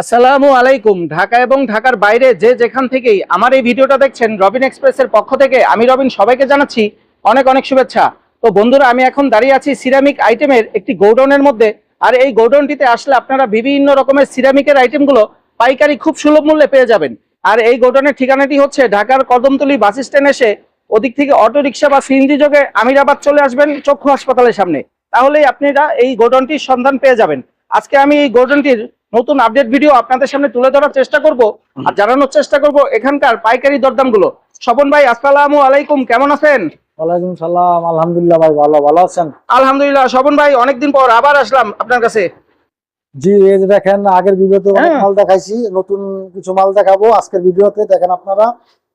আসসালামু আলাইকুম। ঢাকা এবং ঢাকার বাইরে যে যেখান থেকেই আমার এই ভিডিওটা দেখছেন, রবিন এক্সপ্রেসের পক্ষ থেকে আমি রবিন সবাইকে জানাচ্ছি অনেক অনেক শুভেচ্ছা। তো বন্ধুরা, আমি এখন দাঁড়িয়ে আছি সিরামিক আইটেমের একটি গোডাউনের মধ্যে। আর এই গোডাউনটিতে আসলে আপনারা বিভিন্ন রকমের সিরামিকের আইটেমগুলো পাইকারি খুব সুলভ মূল্যে পেয়ে যাবেন। আর এই গোডাউনের ঠিকানাটি হচ্ছে ঢাকার কদমতলী বাস স্ট্যান্ড এসে ওদিক থেকে অটো রিক্সা বা সিএনজি যোগে আমিরাবাদ চলে আসবেন চক্ষু হাসপাতালের সামনে, তাহলেই আপনারা এই গোডাউনটির সন্ধান পেয়ে যাবেন। আজকে আমি এই গোডাউনটির নতুন আপডেট ভিডিও আপনাদের সামনে তুলে ধরার চেষ্টা করব আর জানানোর চেষ্টা করব এখানকার পাইকারি দরদাম গুলো। স্বপন ভাই, আসসালামু আলাইকুম, কেমন আছেন? ওয়ালাইকুম সালাম, আলহামদুলিল্লাহ ভাই, ভালো আছেন? আলহামদুলিল্লাহ। স্বপন ভাই, অনেকদিন পর আবার আসলাম আপনার কাছে। জি, এই যে দেখেন, আগের ভিডিওতে অনেক মাল দেখাইছি, নতুন কিছু মাল দেখাবো আজকের ভিডিওতে। দেখেন আপনারা,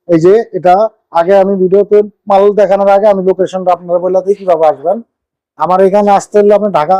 এই যে এটা আগে আমি ভিডিওতে মাল দেখানোর আগে আমি লোকেশনটা আপনারা বলে দিই কিভাবে আসবেন। আমার এখানে আসতে হলে আপনি ঢাকা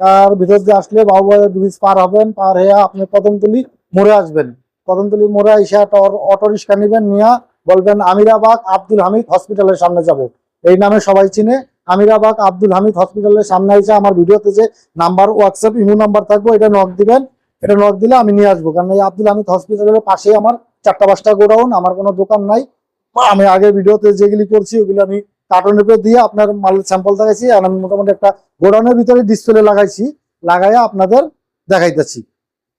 ঢাকার ভিতর দিয়ে আসলে বাবুবাজার ব্রিজ পার হবেন, পার হয়ে আপনি কদমতলী মোড়ে আসবেন। কদমতলী মোড়ে এসে একটা অটো রিক্সা নেবেন, নিয়ে বলবেন আমিরাবাগ আব্দুল হামিদ হসপিটালের সামনে যাব। এই নামে সবাই চিনে। আমিরাবাগ আব্দুল হামিদ হসপিটালের সামনে এসে আমার ভিডিওতে যে নাম্বার, হোয়াটসঅ্যাপ ইমো নাম্বার থাকবে, এটা নক দিবেন। এটা নক দিলে আমি নিয়ে আসবো। কারণ এই আব্দুল হামিদ হসপিটালের পাশেই আমার 4টা-5টা গোডাউন, আমার কোনো দোকান নাই। আমি আগের ভিডিওতে যেগুলি করছি ওগুলো আমি কার্টনের উপর দিয়ে আপনার মাল স্যাম্পল দেখাইছি। আর আমি মোটামুটি একটা গোডাউনের ভিতরে ডিসপ্লে লাগাইছি, লাগাইয়া আপনাদের দেখাইতেছি।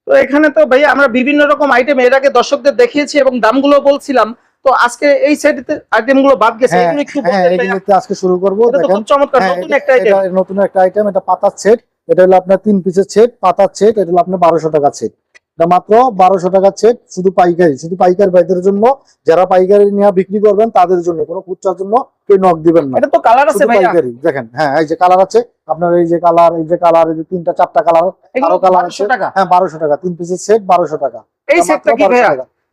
তো এখানে তো ভাই আমরা বিভিন্ন রকম আইটেম এর আগে দর্শকদের দেখিয়েছি এবং দামগুলো বলছিলাম। তো আজকে এই সাইডে আইটেম গুলো বাদ গেছে, এগুলো একটু বলতেন ভাই? এগুলোতে আজকে শুরু করব। এটা তো দেখেন, খুব চমৎকার নতুন একটা আইটেম। এটা নতুন একটা আইটেম, এটা পাতার সেট। এটা হলো আপনার 3 পিসের সেট, পাতার সেট। এটা হলো আপনার 1200 টাকা সেট। এটা মাত্র 1200 টাকার সেট, শুধু পাইকারি, শুধু পাইকারি ভাইদের জন্য। যারা পাইকারি নিয়ে বিক্রি করবেন তাদের জন্য, কোনো খুচরার জন্য কেউ নক দিবেন না। এটা তো কালার আছে ভাই, পাইকারি। দেখেন, হ্যাঁ, এই যে কালার আছে আপনার, এই যে কালার, এই যে কালার, এই যে 3টা-4টা কালার, আরো কালার আছে। হ্যাঁ, 1200 টাকা 3 পিসের সেট, 1200 টাকা। এই সেটটা কি ভাই?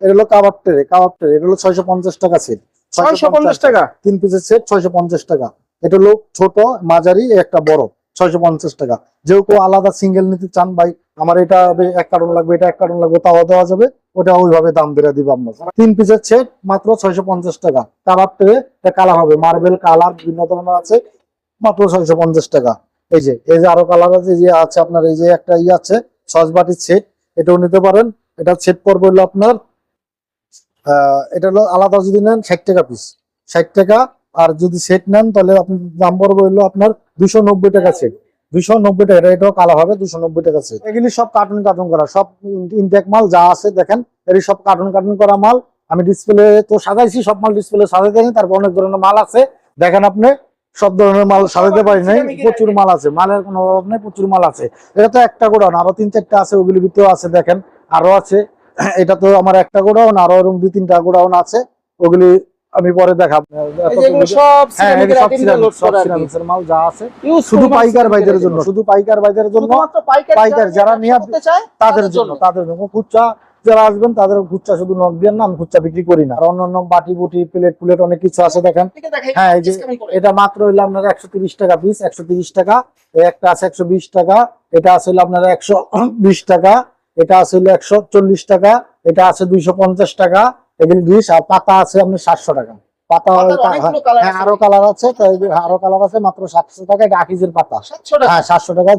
এটা হলো কাবাব ট্রে, কাবাব ট্রে। এটা হলো 650 টাকা সেট, 650 টাকা 3 পিসের সেট, 650 টাকা। এটা হলো ছোট, মাঝারি, একটা বড়, 650 টাকা। যেও কেউ আলাদা সিঙ্গেল নিতে চান, ভাই আমার এটা 1 কার্টন লাগবে, এটা 1 কার্টন লাগবে, তাও দেওয়া যাবে। ওটা ওইভাবে দাম বেড়ে দিব আমরা। 3 পিসের সেট মাত্র 650 টাকা। কাবাব ট্রে, এটা কালার হবে মার্বেল কালার, বিভিন্ন ধরনের আছে, মাত্র 650 টাকা। এই যে আরো কালার আছে, যে আছে আপনার, এই যে একটা আছে সসবাটির সেট, এটাও নিতে পারেন। এটা সেট পড়বে হলো আপনার, এটা হলো আলাদা যদি নেন 60 টাকা পিস, 60 টাকা। আর যদি সেট নেন তাহলে আপনি দাম পড়বে হলো আপনার 290 টাকা সেট, 290 টাকা। এটাও কালার হবে, 290 টাকা সেট। এগুলি সব কার্টুন করা, সব ইনটেক মাল যা আছে দেখেন, এর সব কার্টুন করা মাল। আমি ডিসপ্লে তো সাজাইছি, সব মাল ডিসপ্লে সাজাইতে নি, তারপর অনেক ধরনের মাল আছে। দেখেন আপনি, সব ধরনের মাল সাজাতে পারি নাই, প্রচুর মাল আছে, মালের কোনো অভাব নেই, প্রচুর মাল আছে। এটা তো একটা গোডাউন, আরো 3-4টা আছে, ওগুলির ভিতরেও আছে, দেখেন আরো আছে। এটা তো আমার একটা গোডাউন, আরো এরকম 2-3টা গোডাউন আছে, ওগুলি আমি পরে দেখাবো। মাল যা আছে শুধু পাইকার ভাইদের জন্য, শুধু পাইকার ভাইদের জন্য, পাইকার যারা নিয়ে তাদের জন্য, খুচরা যারা আসবেন তাদের খুচরা শুধু নক দিয়ে না, আমি খুচরা বিক্রি করি না। আর অন্যান্য বাটি বুটি প্লেট অনেক কিছু আছে, দেখেন। হ্যাঁ, এই যে এটা মাত্র হইলো আপনার 130 টাকা পিস, 130 টাকা। একটা আছে 120 টাকা, এটা আছে হইলো আপনার 120 টাকা, এটা আছে হইলো 140 টাকা, এটা আছে 250 টাকা। এগুলি ডিশ। আর পাতা আছে আপনার 700 টাকা পাতা। হ্যাঁ, আরো কালার আছে, আরো কালার আছে, মাত্র 700 টাকা। এটা আকিজের পাতা, হ্যাঁ 700 টাকা,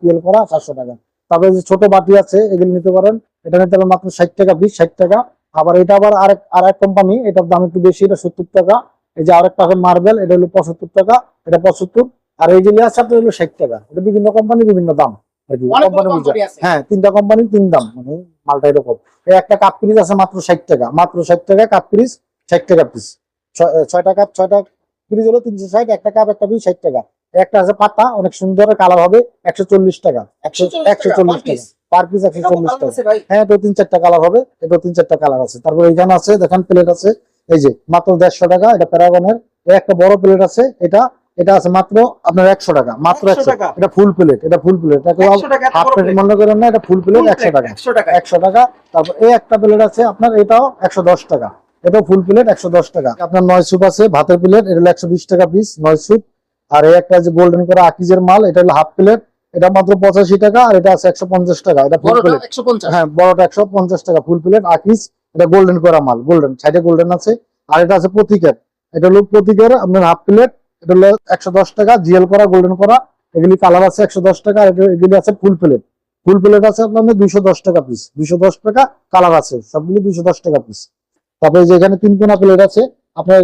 পিএল করা 700 টাকা। তারপরে যে ছোট বাটি আছে, এগুলি নিতে পারেন। এটা নিতে পারেন মাত্র 60 টাকা পিস, 60 টাকা। আবার এটা আবার আরেক কোম্পানি, এটার দাম একটু বেশি, এটা 70 টাকা। এই যে আরেকটা আছে মার্বেল, এটা হলো 75 টাকা, এটা 75। আর এইগুলি আছে আপনার হলো 60 টাকা। এটা বিভিন্ন কোম্পানি বিভিন্ন দাম। হ্যাঁ, 3টা কোম্পানির 3 দাম, মানে মালটা এরকম। একটা কাপ পিস আছে মাত্র 60 টাকা, মাত্র 60 টাকা কাপ পিস, 60 টাকা পিস। 6টা কাপ, 6টা পিস হলো 360। একটা কাপ একটা পিস 60 টাকা। একটা আছে পাতা, অনেক সুন্দর কালার হবে, 140 টাকা, 140 টাকা পার পিস, 140 টাকা। হ্যাঁ, এটা 3-4টা কালার হবে, এটা 3-4টা কালার আছে। তারপর এইখানে আছে দেখেন প্লেট আছে, এই যে মাত্র 150 টাকা। এটা প্যারাগনের একটা বড় প্লেট আছে, এটা আছে মাত্র আপনার 100 টাকা, মাত্র 100 টাকা। এটা ফুল প্লেট, এটা ফুল প্লেট, হাফ প্লেট মনে করেন না, এটা ফুল প্লেট 100 টাকা, 100 টাকা। তারপর এই একটা প্লেট আছে আপনার, এটাও 110 টাকা, এটাও ফুল প্লেট 110 টাকা। আপনার 9 স্যুপ আছে ভাতের প্লেট, এটা হলো 120 টাকা পিস, 9 স্যুপ। আর এই একটা যে গোল্ডেন করা আকিজের মাল, এটা হলো হাফ প্লেট, এটা মাত্র 85 টাকা, আর এটা আছে 150 টাকা। এটা ফুল প্লেট, 150। হ্যাঁ বড়টা 150 টাকা ফুল প্লেট আকিজ। এটা গোল্ডেন করা মাল, গোল্ডেন সাইডে গোল্ডেন আছে। আর এটা আছে প্রতীকের, এটা হলো প্রতীকের আপনার হাফ প্লেট, এটা হলো 110 টাকা জিএল করা গোল্ডেন করা। এগুলি কালার আছে 110 টাকা। আর এগুলি আছে ফুল প্লেট, ফুল প্লেট আছে আপনার 210 টাকা পিস, 210 টাকা। কালার আছে সবগুলি 210 টাকা পিস। তারপরে যে এখানে 3 কোনা প্লেট আছে আপনার,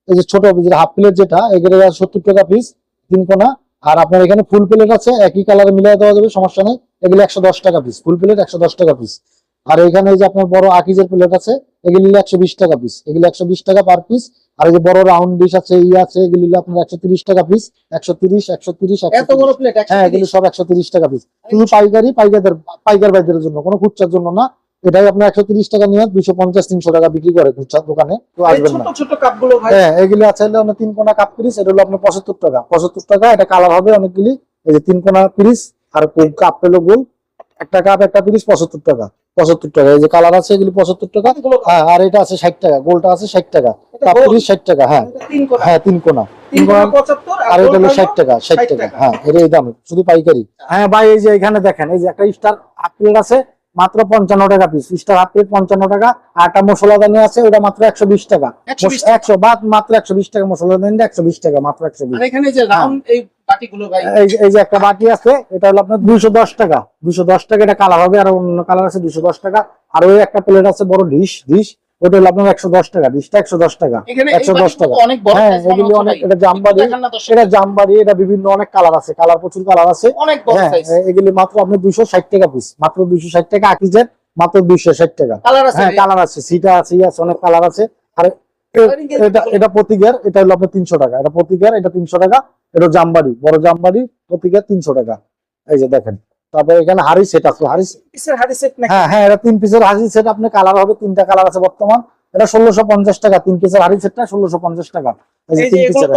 এই যে ছোট হাফ প্লেট যেটা, এগুলো 70 টাকা পিস 3 কোনা। আর আপনার এখানে ফুল প্লেট আছে একই কালারে মিলিয়ে দেওয়া যাবে, সমস্যা নেই। এগুলো 110 টাকা পিস, ফুল প্লেট 110 টাকা পিস। আর এখানে এই যে আপনার বড় আকিজের প্লেট আছে, এগুলি 120 টাকা পিস, এগুলি 120 টাকা পার পিস। আর এই যে বড় রাউন্ড ডিশ আছে আছে, এগুলি আপনার 130 টাকা পিস, 130 এত বড় প্লেট। হ্যাঁ এগুলি সব 130 টাকা পিস। শুধু পাইকার ভাইদের জন্য, কোনো খুচরার জন্য না। এটাই আপনার 130 টাকা নিয়ে 250-300 টাকা বিক্রি করে খুচরা দোকানে, তো আসবেন না। ছোট ছোট কাপগুলো ভাই, হ্যাঁ এগুলি আছে হলো 3 কোনা কাপ পিস, এটা হলো আপনার 75 টাকা, 75 টাকা। এটা কালার হবে অনেকগুলি, এই যে 3 কোনা পিস। আর কাপ হলো গোল, একটা কাপ একটা পিস 75 টাকা, 75 টাকা। এই যে কালার আছে এগুলি 75 টাকা। হ্যাঁ আর এটা আছে 60 টাকা, গোলটা আছে 60 টাকা, কাপ পিস 60 টাকা। হ্যাঁ হ্যাঁ 3 কোনা 75। আর এটা হলো 60 টাকা, 60 টাকা। হ্যাঁ এর এই দাম শুধু পাইকারি। হ্যাঁ ভাই এই যে এখানে দেখেন, এই যে একটা স্টার হাফ প্লেট আছে মাত্র 55 টাকা পিস, স্টার হাফ প্লেট 55 টাকা। আটা মশলাদানি আছে ওটা মাত্র 120 টাকা, 100 বাদ মাত্র 120 টাকা। মশলাদানি 120 টাকা মাত্র 120। আর এখানে যে রাউন্ড এই বাটিগুলো ভাই, এই যে একটা বাটি আছে, এটা হলো আপনার 210 টাকা, 210 টাকা। এটা কালার হবে, আর অন্য কালার আছে 210 টাকা। আর ওই একটা প্লেট আছে বড় ডিশ, ওটা হলো আপনার 110 টাকা, ডিশটা 110 টাকা, 110 টাকা। হ্যাঁ এগুলি অনেক, এটা জামবাড়ি, এটা বিভিন্ন অনেক কালার আছে, কালার প্রচুর কালার আছে। হ্যাঁ এগুলি মাত্র আপনার 260 টাকা পিস, মাত্র 260 টাকা। আকিজের মাত্র 260 টাকা। হ্যাঁ কালার আছে, সিটা আছে, অনেক কালার আছে। আর এটা প্রতীকের, এটা হলো আপনার 300 টাকা। এটা প্রতীকের, এটা 300 টাকা। এটা জামবাড়ি, বড় জামবাড়ি প্রতীকের 300 টাকা। এই যে দেখেন। তারপরে এখানে হাড়ি সেট আছে, হাড়ি সেট। হ্যাঁ হ্যাঁ এটা 3 পিসের হাড়ি সেট। আপনার কালার হবে 3টা কালার আছে বর্তমান। এটা 1650 টাকা 3 পিসের হাড়ি সেটটা, 1650 টাকা। এই যে 3 পিসের,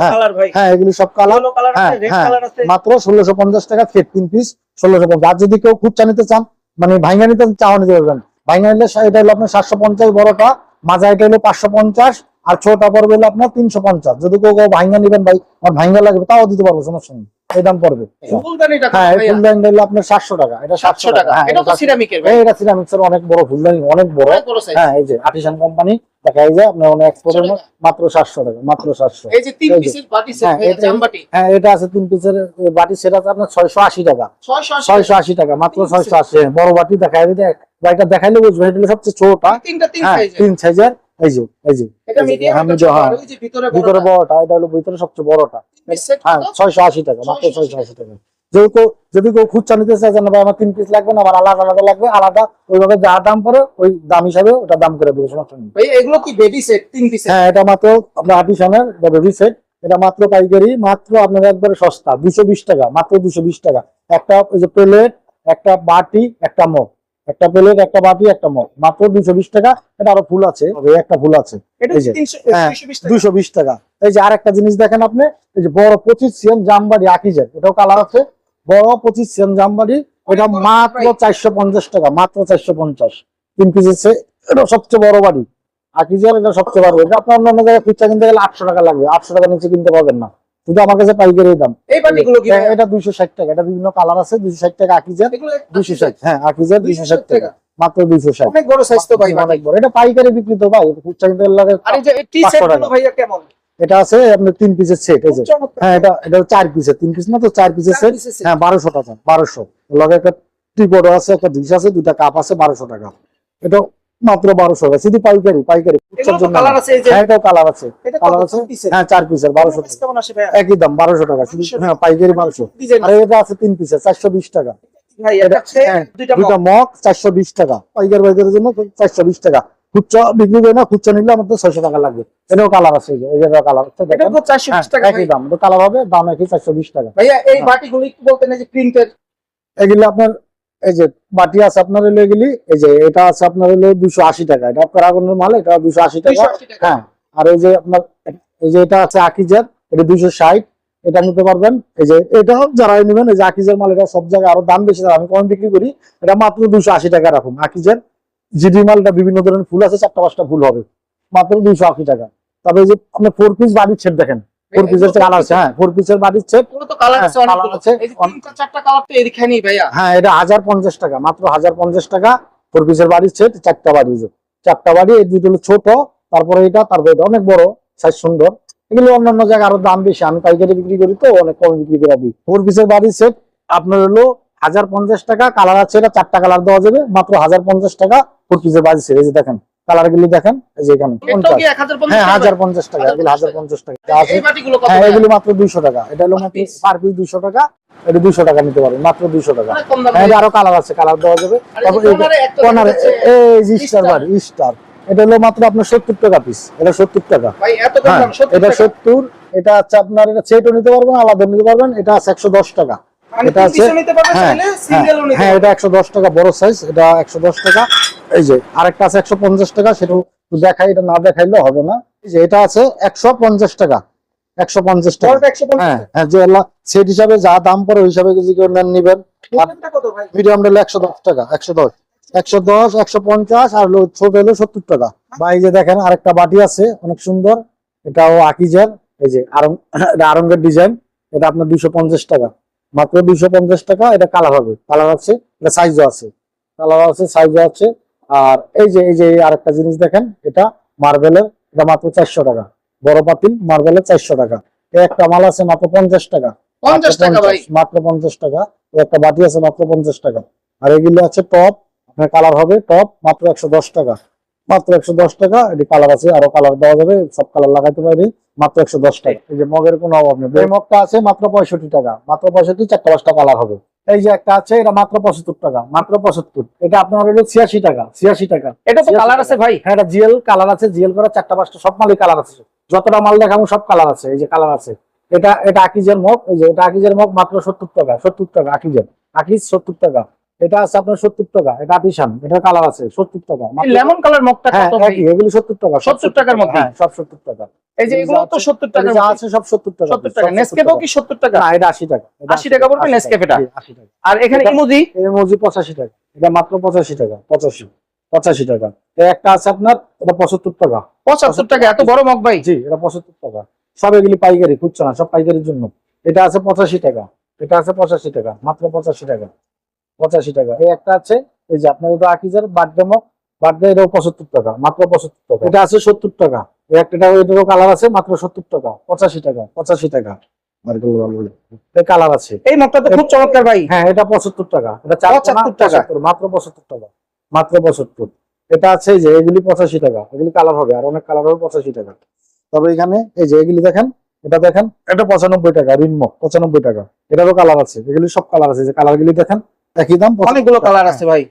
হ্যাঁ এগুলি সব কালার। হ্যাঁ হ্যাঁ মাত্র 1650 টাকা সেট 3 পিস, 1650। আর যদি কেউ খুচরা নিতে চান, মানে ভাঙা নিতে চাও নিতে পারবেন। ভাঙা নিলে এটা হলো আপনার 750 বড়টা, মাজা এটা হলো 550, আর ছোটটা পড়বে হলো আপনার 350। যদি কেউ ভাঙা নিবেন ভাই, আমার ভাঙা লাগবে, তাও দিতে পারবো, সমস্যা নেই, এই দাম পড়বে। হ্যাঁ ফুলদানি হলো আপনার 700 টাকা, এটা 700 টাকা। এটা তো সিরামিকের ভাই, এটা সিরামিক্সের অনেক বড় ফুলদানি, অনেক বড়। হ্যাঁ এই যে আর্টিসান কোম্পানি দেখা যায় আপনার অনেক এক্সপোর্টের, মাত্র 700 টাকা, মাত্র 700। এই যে 3 পিসের বাটি সেট, জামবাটি। হ্যাঁ এটা আছে 3 পিসের বাটি সেট আছে আপনার 680 টাকা, 680 টাকা, মাত্র 680। বড় বাটি দেখায় দিতে, বাটিটা দেখাইলে বুঝবে এটা হলো সবচেয়ে ছোটটা, 3 সাইজের। এই যে এটা মিডিয়াম, আর ওই যে ভিতরে বড়টা, এটা হলো ভিতরে সবচেয়ে বড়টা। হ্যাঁ 680 টাকা, মাত্র 680 টাকা। যদি কেউ খুচরা নিতে চায় যে না ভাই আমার 3 পিস লাগবে না, আমার আলাদা আলাদা লাগবে, আলাদা ওইভাবে যা দাম পড়ে ওই দাম হিসাবে ওটা দাম করে দেবো, সমস্যা নেই ভাই। এগুলো কি বেবি সেট 3 পিস? হ্যাঁ এটা মাত্র আপনার আর্টিসানের বেবি সেট, এটা মাত্র পাইকারি, মাত্র আপনার একবারে সস্তা 220 টাকা, মাত্র 220 টাকা। একটা ওই যে প্লেট, একটা বাটি, একটা মগ, একটা প্লেট, একটা বাটি, একটা মগ, মাত্র 220 টাকা। এটা আরো ফুল আছে, একটা ফুল আছে, এই যে 220 টাকা। এই যে আরেকটা জিনিস দেখেন আপনি, এই যে বড় 25 সিএম জামবাড়ি আকিজের, এটাও কালার আছে, বড় 25 সিএম জামবাড়ি, এটা মাত্র 450 টাকা, মাত্র 450 3 পিস। এটা সবচেয়ে বড় বাড়ি আকিজের, এটা সবচেয়ে বড়। এটা আপনার অন্য জায়গায় খুচরা কিনতে গেলে 800 টাকা লাগবে, 800 টাকা নিচে কিনতে পারবেন না, শুধু আমার কাছে পাইকারি দাম। এই বাটিগুলো কি? এটা 260 টাকা, এটা বিভিন্ন কালার আছে, 260 টাকা আকিজের, 260। হ্যাঁ আকিজের 260 টাকা, মাত্র 260। অনেক বড় সাইজ তো ভাই, অনেক বড়। এটা পাইকারি বিক্রি তো ভাই, খুচরা কিনতে গেলে। আর এই যে টি সেট গুলো ভাইয়া কেমন? এটা আছে আপনার 3 পিসের সেট, এই যে। হ্যাঁ এটা 4 পিসের, 3 পিস না তো 4 পিসের সেট। হ্যাঁ 1200 টাকা, 1200। লগে একটা টিপট আছে, একটা ডিশ আছে, দুইটা কাপ আছে, 1200 টাকা। এটা মাত্র 1200 টাকা, শুধু পাইকারি খুচরার জন্য। হ্যাঁ এটাও কালার আছে, হ্যাঁ 4 পিসের 1200 টাকা, কেমন আসে ভাই? একই দাম 1200 টাকা শুধু। হ্যাঁ পাইকারি 1200। আর এটা আছে 3 পিসের 420 টাকা। ভাই এটা দুইটা মগ 420 টাকা, পাইকারি বাজারের জন্য 420 টাকা। খুচরা বিক্রি করে না, খুচরা নিলে আমাদের 600 টাকা লাগবে। এটাও কালার আছে, এটা কালার আছে, এটা তো 420 টাকা, একই দাম, এটা কালার হবে, দাম একই 420 টাকা। ভাইয়া এই বাটিগুলো একটু বলতেন, এই যে প্রিন্টের এগুলি আপনার, এই যে বাটি আছে আপনার হলো এগুলি, এই যে এটা আছে আপনার হলো 280 টাকা, এটা প্যারাগনের মাল, এটা 280 টাকা। হ্যাঁ আর এই যে আপনার, এই যে এটা আছে আকিজের, এটা 260, এটা নিতে পারবেন। এই যে এটা যারাই নেবেন, এই যে আকিজের মাল, এটা সব জায়গায় আরো দাম বেশি, আমি কম বিক্রি করি, এটা মাত্র 280 টাকা রাখুন। আকিজের জিডি মালটা বিভিন্ন ধরনের ফুল আছে, 4টা 5টা ফুল হবে, মাত্র 280 টাকা। তবে এই যে আপনার 4 পিস বাড়ির সেট দেখেন, ফোর পিসের কালার আছে, হ্যাঁ 4 পিসের বাড়ির সেট। পুরো তো কালার আছে কালার অনেকগুলো। আছে, এই যে তিনটা চারটা কালার তো এখানেই ভাইয়া। হ্যাঁ এটা 1050 টাকা, মাত্র 1050 টাকা 4 পিসের বাড়ির সেট, চারটা বাড়ি, চারটা বাড়ি। এই দুটো হলো ছোট, তারপরে এটা, তারপরে এটা অনেক বড় সাইজ, সুন্দর। এগুলো অন্যান্য জায়গায় আরো দাম বেশি, আমি পাইকারি বিক্রি করি তো অনেক কম বিক্রি করে দিই। 4 পিসের বাড়ির সেট আপনার হলো 1050 টাকা, কালার আছে, এটা চারটা কালার দেওয়া যাবে, মাত্র 1050 টাকা 4 পিসের বাড়ির সেট। এই যে দেখেন কালার গুলো দেখেন, এই যে এখানে এটাও কি 1050 হ্যাঁ টাকা? 1050 টাকা, এগুলো 1050 টাকা আছে। এই বাটিগুলো কত হ্যাঁ ভাইয়া? এগুলো মাত্র 200 টাকা, এটা হলো মাত্র পার পিস 200 টাকা, এটা 200 টাকা নিতে পারবেন, মাত্র 200 টাকা। অনেক কম দাম হ্যাঁ ভাই। এটা আরো কালার আছে, কালার দেওয়া যাবে। আর এই যে তারপর কর্নারে একটা কর্নারে দেখা যাচ্ছে এই যে স্টার স্টার। বাড়ি, স্টার, এটা হলো মাত্র আপনার 70 টাকা পিস, এটা 70 টাকা। ভাই এত কম হ্যাঁ দাম 70 এটা টাকা। 70, এটা আছে আপনার, এটা সেটও নিতে পারবেন, আলাদা নিতে পারবেন, এটা আছে 110 টাকা। মানে এটা তিন আছে, পিসও নিতে পারবে, হ্যাঁ চাইলে সিঙ্গেলও নিতে হ্যাঁ পারবে। এটা 110 টাকা বড় সাইজ, এটা 110 টাকা। এই যে আরেকটা আছে 150 টাকা, সেটাও একটু দেখাই, এটা না দেখাইলেও হবে না। এই যে এটা আছে 150 টাকা, 150 টাকা। বড়টা 150 হ্যাঁ টাকা। হ্যাঁ যে সেট হিসাবে যা দাম পড়ে ওই হিসাবে যদি কেউ নেন নিবেন। আর মিডিয়ামটা কত ভাই? মিডিয়াম হলো 110 টাকা, 110, 110, 150, আর হলো ছোট হলো 70 টাকা। বা এই যে দেখেন আরেকটা বাটি আছে অনেক সুন্দর, এটাও আকিজের, এই যে আরঙ্গের ডিজাইন, এটা আপনার 250 টাকা, মাত্র 250 টাকা। এটা কালার হবে, কালার আছে, এটা সাইজও আছে, কালার আছে, সাইজও আছে। আর এই যে আরেকটা জিনিস দেখেন, এটা মার্বেলের, এটা মাত্র 400 টাকা, বড় পাতিল মার্বেলের 400 টাকা। এই একটা মাল আছে মাত্র 50 টাকা, 50 টাকা ভাই। মাত্র 50 টাকা। এই একটা বাটি আছে মাত্র 50 টাকা। আর এগুলো আছে টপ, আপনার কালার হবে টপ, মাত্র 110 টাকা, মাত্র 110 টাকা। এটি কালার আছে, আরো কালার দেওয়া যাবে, সব কালার লাগাইতে পারি, মাত্র 110 টাকা। এই যে মগের কোনো অভাব নেই, এই মগটা আছে মাত্র 65 টাকা, মাত্র 65, চারটা পাঁচটা কালার হবে। এই যে একটা আছে, এটা মাত্র 75 টাকা, মাত্র 75। এটা আপনার হলো 86 টাকা, 86 টাকা। এটা তো 86 কালার আছে টাকা। ভাই। হ্যাঁ এটা জিএল কালার আছে, জিএল করা চারটা পাঁচটা সব মালই কালার আছে, যতটা মাল দেখাবো সব কালার আছে, এই যে কালার আছে। এটা আকিজের মগ, এই যে এটা আকিজের মগ, মাত্র 70 টাকা, 70 টাকা আকিজের, আকিজ 70 টাকা। এটা আছে আপনার 70 টাকা, এটা আতিশান, এটা কালার আছে 70 টাকা। এই লেমন কালার মগটা হ্যাঁ কত ভাই? একই, এগুলো 70 টাকা, 70 টাকার মধ্যে? হ্যাঁ সব 70 টাকা। এই যে এগুলো তো 70 টাকার যা মধ্যে। আছে সব 70 টাকা, 70 টাকা। সব নেসকেফেও কি 70 টাকা? না এটা 80 টাকা, এটা 80 টাকা পড়বে 80 নেসকেফেটা। জি, 80 টাকা। আর এখানে এটা- ইমোজি এই মজি 85 টাকা, এটা মাত্র 85 টাকা, 85 টাকা। এই একটা আছে আপনার, এটা 75 টাকা, 75 টাকা। এত বড় মগ ভাই? জি এটা 75 টাকা। সব এগুলি পাইকারি, খুঁজছো না, সব পাইকারির জন্য। এটা আছে 85 টাকা, এটা আছে 85 টাকা, মাত্র 85 টাকা, 85 টাকা। এই একটা আছে, এই যে আপনার এটা আকিজের বার্থডে মগ, বার্থডে, এটাও 75 টাকা, মাত্র 75 টাকা। এটা আছে 70 টাকা, এই একটা, এটারও কালার আছে, মাত্র 70 টাকা, 85 টাকা, 85 টাকা। এই কালার আছে। এই মগটা তো খুব চমৎকার ভাই। হ্যাঁ এটা 75 টাকা, এটা 75 টাকা। মাত্র 75 টাকা, মাত্র 75। এটা আছে এই যে এগুলি 85 টাকা, এগুলি কালার হবে, আর অনেক কালার হবে 85 টাকা। তবে এখানে এই যে এগুলি দেখেন, এটা দেখেন, এটা 95 টাকা, রিনমক 95 টাকা। এটারও কালার আছে, এগুলি সব কালার আছে, যে কালার গুলি দেখেন একই দাম, 75 অনেকগুলো টাকা। কালার আছে ভাই।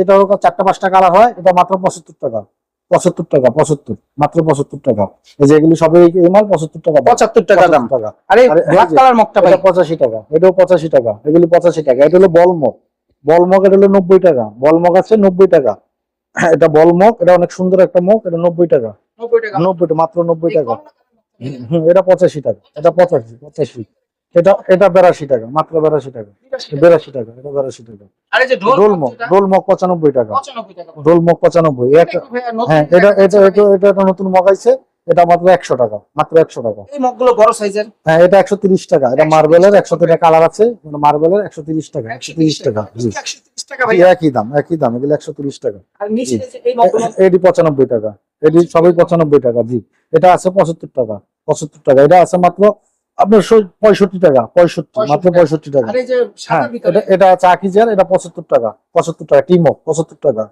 এটারও চারটা পাঁচটা কালার হয়, এটা মাত্র 75 টাকা, 75 টাকা, 75, মাত্র 75 টাকা। এই যে এগুলি সবই এই মাল 75 টাকা, 75 টাকা দাম। 75 টাকা। আরে আরে ব্ল্যাক এই যে, কালার মগটা ভাই? এটা 85 টাকা, এটাও 85 টাকা, এগুলি 85 টাকা। এটা হলো বলমগ, বলমগ এটা হলো 90 টাকা, বলমগ আছে 90 টাকা। এটা বলমগ, এটা অনেক সুন্দর একটা মগ, এটা 90 টাকা, 90 টাকা। 90 টাকা, মাত্র 90 এই টাকা। কম না? এটা 85 টাকা, এটা 85, এটা 82 টাকা, মাত্র 82 টাকা, 82 টাকা, এটা 82 টাকা। আর এই যে ঢোল ডোলমগ, ডোলমগ 95 টাকা, 95 টাকা। ডোলমগ 95। একটা, ভাইয়া নতুন হ্যাঁ এটা এটা এটা এটা একটা নতুন মগ আইছে, এটা মাত্র 100 টাকা, মাত্র 100 টাকা। এই মগগুলো বড় সাইজের। হ্যাঁ এটা 130 টাকা, এটা 130 মার্বেলের, টাকা। 100 কালার আছে, মানে মার্বেলের 130 টাকা, 130 টাকা, জি 130 টাকা ভাইয়া। একই দাম, একই দাম, এগুলো 130 টাকা। আর নিচে যে এই মগগুলো এটি 95 টাকা, এটি সবই 95 টাকা, জি। এটা আছে 75 টাকা, 75 টাকা। এটা আছে মাত্র আপনার 65 টাকা, 65, মাত্র 65 টাকা। আর এই যে হ্যাঁ সাদার ভিতরে এটা আছে আকিজের, এটা 75 টাকা, 75 টাকা, টিমো 75 টাকা।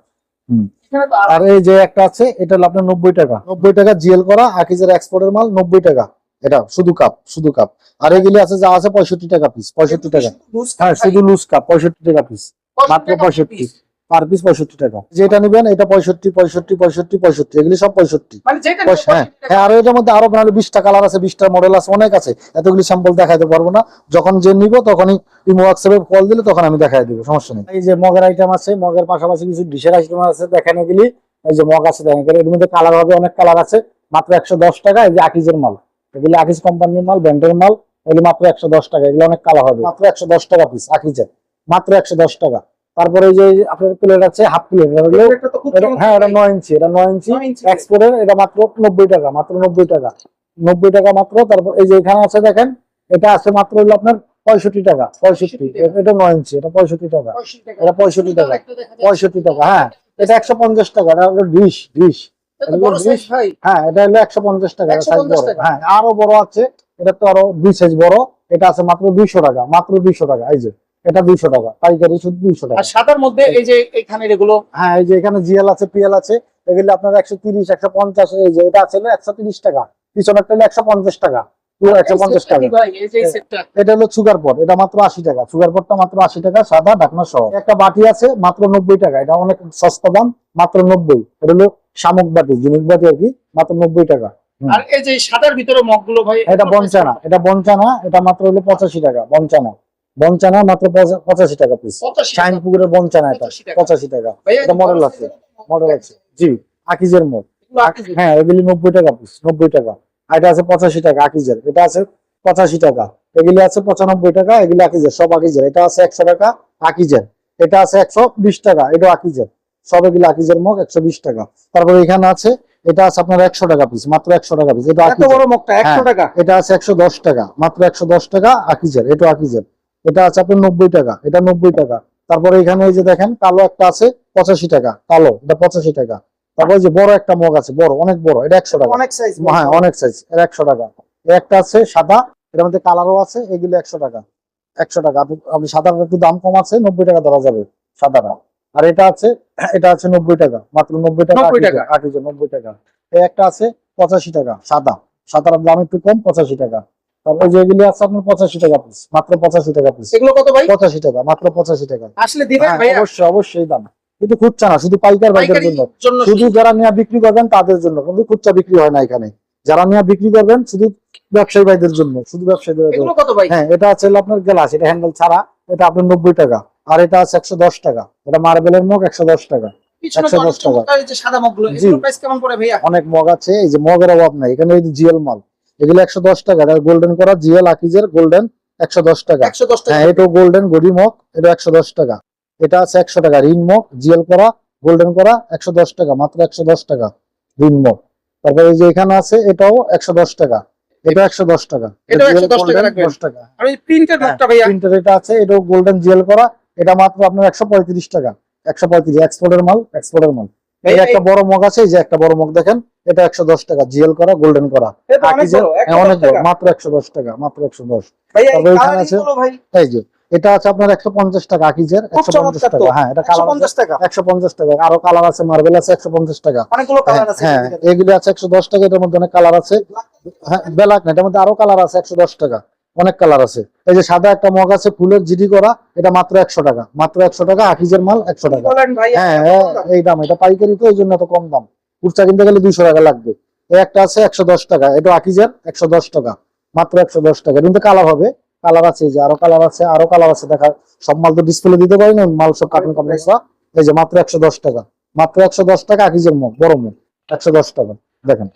এখানে তো আর এই যে একটা আছে, এটা হলো আপনার 90 টাকা, 90 টাকা জিএল করা আকিজের এক্সপোর্টের মাল, 90 টাকা। এটা শুধু কাপ, শুধু কাপ। আর এগুলি আছে যা আছে 65 টাকা পিস, 65 টাকা। হ্যাঁ শুধু লুজ কাপ 65 টাকা পিস, মাত্র 65 পার পিস, 65 টাকা। যেটা নিবেন এটা 65, 65, 65, 65, এগুলি সব 65। মানে যেটা হ্যাঁ হ্যাঁ। আর এটার মধ্যে আরো মানে 20টা কালার আছে, 20টা মডেল আছে, অনেক আছে, এতগুলি স্যাম্পল দেখাইতে পারবো না। যখন যে নিব তখনই ইমো হোয়াটসঅ্যাপে কল দিলে তখন আমি দেখাই দিব, সমস্যা নেই। এই যে মগের আইটেম আছে, মগের পাশাপাশি কিছু ডিশের আইটেম আছে, দেখেন এগুলি। এই যে মগ আছে দেখেন, এর মধ্যে কালার হবে, অনেক কালার আছে, মাত্র 110 টাকা। এই যে আকিজের মাল, এগুলি আকিজ কোম্পানির মাল, ব্র্যান্ডের মাল, এগুলি মাত্র 110 টাকা। এগুলো অনেক কালার হবে, মাত্র 110 টাকা পিস আকিজের, মাত্র 110 টাকা। তারপরে এই যে আপনার প্লেট আছে, হাফ প্লেট, এটা তো খুব হ্যাঁ এটা 9 ইঞ্চি, এটা 9 ইঞ্চি 9 ইঞ্চি। এক্সপোর্টের, এটা মাত্র 90 টাকা, মাত্র 90 টাকা, 90 টাকা মাত্র। তারপর এই যে এখানে আছে দেখেন, এটা আছে মাত্র হলো আপনার 65 টাকা, 65, এটা 9 ইঞ্চি, এটা 65 টাকা, এটা 65 টাকা, 65 টাকা। হ্যাঁ, এটা 150 টাকা, এটা হলো ডিশ, হ্যাঁ, এটা হলো 150 টাকা সাইজ বড়। হ্যাঁ, আরো বড় আছে, এটা তো আরো 2 সাইজ বড়, এটা আছে মাত্র 200 টাকা, মাত্র 200 টাকা। এই যে এটা 200 টাকা পাইকারি, শুধু 200 টাকা। আর সাদার মধ্যে এই যে এখানে এগুলো, হ্যাঁ, এই যে এখানে জিএল আছে, পিএল আছে, এগুলো আপনার 130, 150। এই যে এটা আছে 130 টাকা, পিছনেরটা হলো 150 টাকা, পুরো 150 টাকা। এটা হলো সুগার পট, এটা মাত্র 80 টাকা, সুগার পটটা মাত্র 80 টাকা, সাদা ঢাকনা সহ। একটা বাটি আছে মাত্র 90 টাকা, এটা অনেক সস্তা দাম, মাত্র 90। এটা হলো শামুক বাটি, জিনিক বাটি আর কি, মাত্র 90 টাকা। আর এই যে সাদার ভিতরে মগগুলো ভাই, এটা বঞ্চানা, এটা বঞ্চানা, এটা মাত্র হলো 85 টাকা। বঞ্চানা, বঞ্চানা মাত্র 85 টাকা পিস। শাইন পুকুরের বঞ্চানা, এটা 85 টাকা। এটা মডেল আছে, মডেল আছে, জি। আকিজের মগ, হ্যাঁ, এগুলি 90 টাকা পিস, 90 টাকা। আর এটা আছে 85 টাকা আকিজের, এটা আছে 85 টাকা। এগুলি আছে 95 টাকা, এগুলি আকিজের, সব আকিজের। এটা আছে 100 টাকা আকিজের, এটা আছে 120 টাকা, এটা আকিজের, সব এগুলি আকিজের মগ, 120 টাকা। তারপর এখানে আছে, এটা আছে আপনার 100 টাকা পিস, মাত্র 100 টাকা পিস। এটা এত বড় মগটা 100 টাকা। এটা আছে 110 টাকা, মাত্র 110 টাকা আকিজের, এটা আকিজের। এটা আছে আপনার 90 টাকা, এটা 90 টাকা। তারপরে এখানে এই যে দেখেন কালো একটা আছে 85 টাকা, কালো, এটা 85 টাকা। তারপর যে বড় একটা মগ আছে, বড়, অনেক বড়, এটা 100 টাকা, অনেক সাইজ, হ্যাঁ অনেক সাইজ, এটা 100 টাকা। একটা আছে সাদা, এটার মধ্যে কালারও আছে, এগুলো 100 টাকা, 100 টাকা। আপনি সাদাটা একটু দাম কম আছে, 90 টাকা ধরা যাবে সাদাটা। আর এটা আছে, এটা আছে 90 টাকা, মাত্র 90 টাকা, 90 টাকা। 90 টাকা। এই একটা আছে 85 টাকা, সাদা, সাদার দাম একটু কম, 85 টাকা। তারপর যেগুলি আছে আপনার 85 টাকা পিস, মাত্র 85 টাকা পিস। এগুলো কত ভাই? 85 টাকা, মাত্র 85 টাকা। আসলে দিবেন হ্যাঁ, ভাই? অবশ্যই, অবশ্যই দাম, কিন্তু খুচরা না, শুধু পাইকার ভাইদের জন্য, শুধু যারা নিয়ে বিক্রি করবেন তাদের জন্য, কিন্তু খুচরা বিক্রি হয় না এখানে। যারা নিয়ে বিক্রি করবেন শুধু ব্যবসায়ী ভাইদের জন্য, শুধু ব্যবসায়ীদের জন্য। এগুলো কত ভাই? হ্যাঁ, এটা আছে আপনার গ্লাস, এটা হ্যান্ডেল ছাড়া, এটা আপনার 90 টাকা। আর এটা আছে 110 টাকা, এটা মার্বেলের মগ, 110 টাকা, পিছনে 110 টাকা। এই যে সাদা মগগুলো, জি। এগুলো প্রাইস কেমন পড়ে ভাইয়া? অনেক মগ আছে, এই যে মগের অভাব নাই এখানে, এই জিএল মাল, এগুলো 110 টাকা। গোল্ডেন করা জিএল আকিজের গোল্ডেন, 110 টাকা। 110 টাকা। হ্যাঁ, এটাও গোল্ডেন গড়ি মগ, এটা 110 টাকা। এটা আছে 100 টাকা, রিন মগ, জিএল করা, গোল্ডেন করা, 110 টাকা, মাত্র 110 টাকা রিন মগ। তারপরে এই যে এখানে আছে, এটাও 110 টাকা, এটা 110 টাকা, এটাও এটা 110 টাকা রাখবেন। 10 টাকা। আর এই প্রিন্টের মগটা ভাইয়া? প্রিন্টার এটা আছে, এটাও গোল্ডেন জিএল করা, এটা মাত্র আপনার 135 টাকা, 135, এক্সপোর্টের মাল, এক্সপোর্টের মাল। এই একটা বড় মগ আছে, এই যে একটা বড় মগ দেখেন, এটা 110 টাকা, জিএল করা, গোল্ডেন করা, এটা অনেক আকিজের, বড়, হ্যাঁ, অনেক 110 বড়, টাকা। মাত্র 110 টাকা, মাত্র 110। ভাইয়া এই তারপরে এখানে কালারিং আছে, গুলো ভাই এই যে এটা আছে আপনার 150 টাকা আকিজের, খুব 150 চমৎকার তো। টাকা। হ্যাঁ, এটা কালার 150 টাকা। 150 টাকা। আরো কালার আছে, মার্বেল আছে 150 টাকা। অনেকগুলো কালার আছে। হ্যাঁ, এগুলো আছে 110 টাকা, এটার মধ্যে অনেক কালার আছে। হ্যাঁ, ব্ল্যাক না, এটার মধ্যে আরো কালার আছে, 110 টাকা, অনেক কালার আছে। এই যে সাদা একটা মগ আছে ফুলের জিডি করা, এটা মাত্র 100 টাকা, মাত্র 100 টাকা আকিজের মাল, 100 টাকা। বলেন ভাই? হ্যাঁ, এই দাম, এটা পাইকারি তো, এই জন্য এত কম দাম, খুচরা কিনতে গেলে 200 টাকা লাগবে। এই একটা আছে 110 টাকা, এটা আকিজের, 110 টাকা, মাত্র 110 টাকা। কিন্তু কালার হবে, কালার আছে, এই যে আরো কালার আছে, আরো কালার আছে। দেখা সব মাল তো ডিসপ্লে দিতে পারি না, মাল সব কার্টুন কমপ্লেক্স। এই যে মাত্র 110 টাকা, মাত্র 110 টাকা আকিজের মগ, বড় মগ, 110 টাকা। দেখেন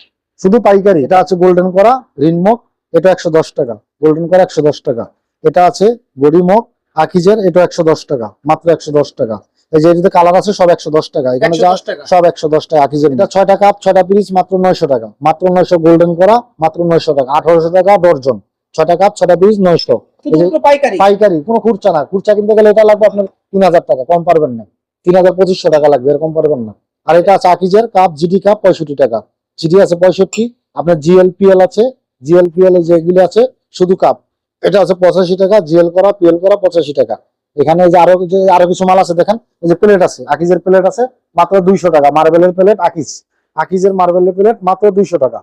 শুধু পাইকারি। এটা আছে গোল্ডেন করা রিন মগ, এটা 110 টাকা, গোল্ডেন করা 110 টাকা। এটা আছে গড়ি মগ আকিজের, এটা 110 টাকা, মাত্র 110 টাকা। এই যে এটাতে কালার আছে, সব 110 টাকা। এখানে যা 110 টাকা। সব 110 টাকা আকিজের। এটা 6টা কাপ, 6টা পিস, মাত্র 900 টাকা, মাত্র 900। গোল্ডেন করা মাত্র 900 টাকা, 1800 টাকা ডর্জন। 6টা কাপ, 6টা পিস, 900। শুধু পাইকারি? পাইকারি, কোনো খুচরা না। খুচরা কিনতে গেলে এটা লাগবে আপনার 3000 টাকা, কম পারবেন না। 3200 টাকা লাগবে, এরকম পারবেন না। আর এটা আছে আকিজের কাপ, জিডি কাপ, 65 টাকা, জিডি আছে 65। আপনার জিএলপিএল আছে, জিএলপিএল যেগুলি আছে শুধু কাপ, এটা আছে 85 টাকা, জিএল করা, পিএল করা 85 টাকা। এখানে যে আরো কিছু মাল আছে দেখেন, এই যে প্লেট আছে, আকিজের প্লেট আছে মাত্র 200 টাকা, মার্বেলের প্লেট আকিজের মার্বেলের প্লেট মাত্র 200 টাকা,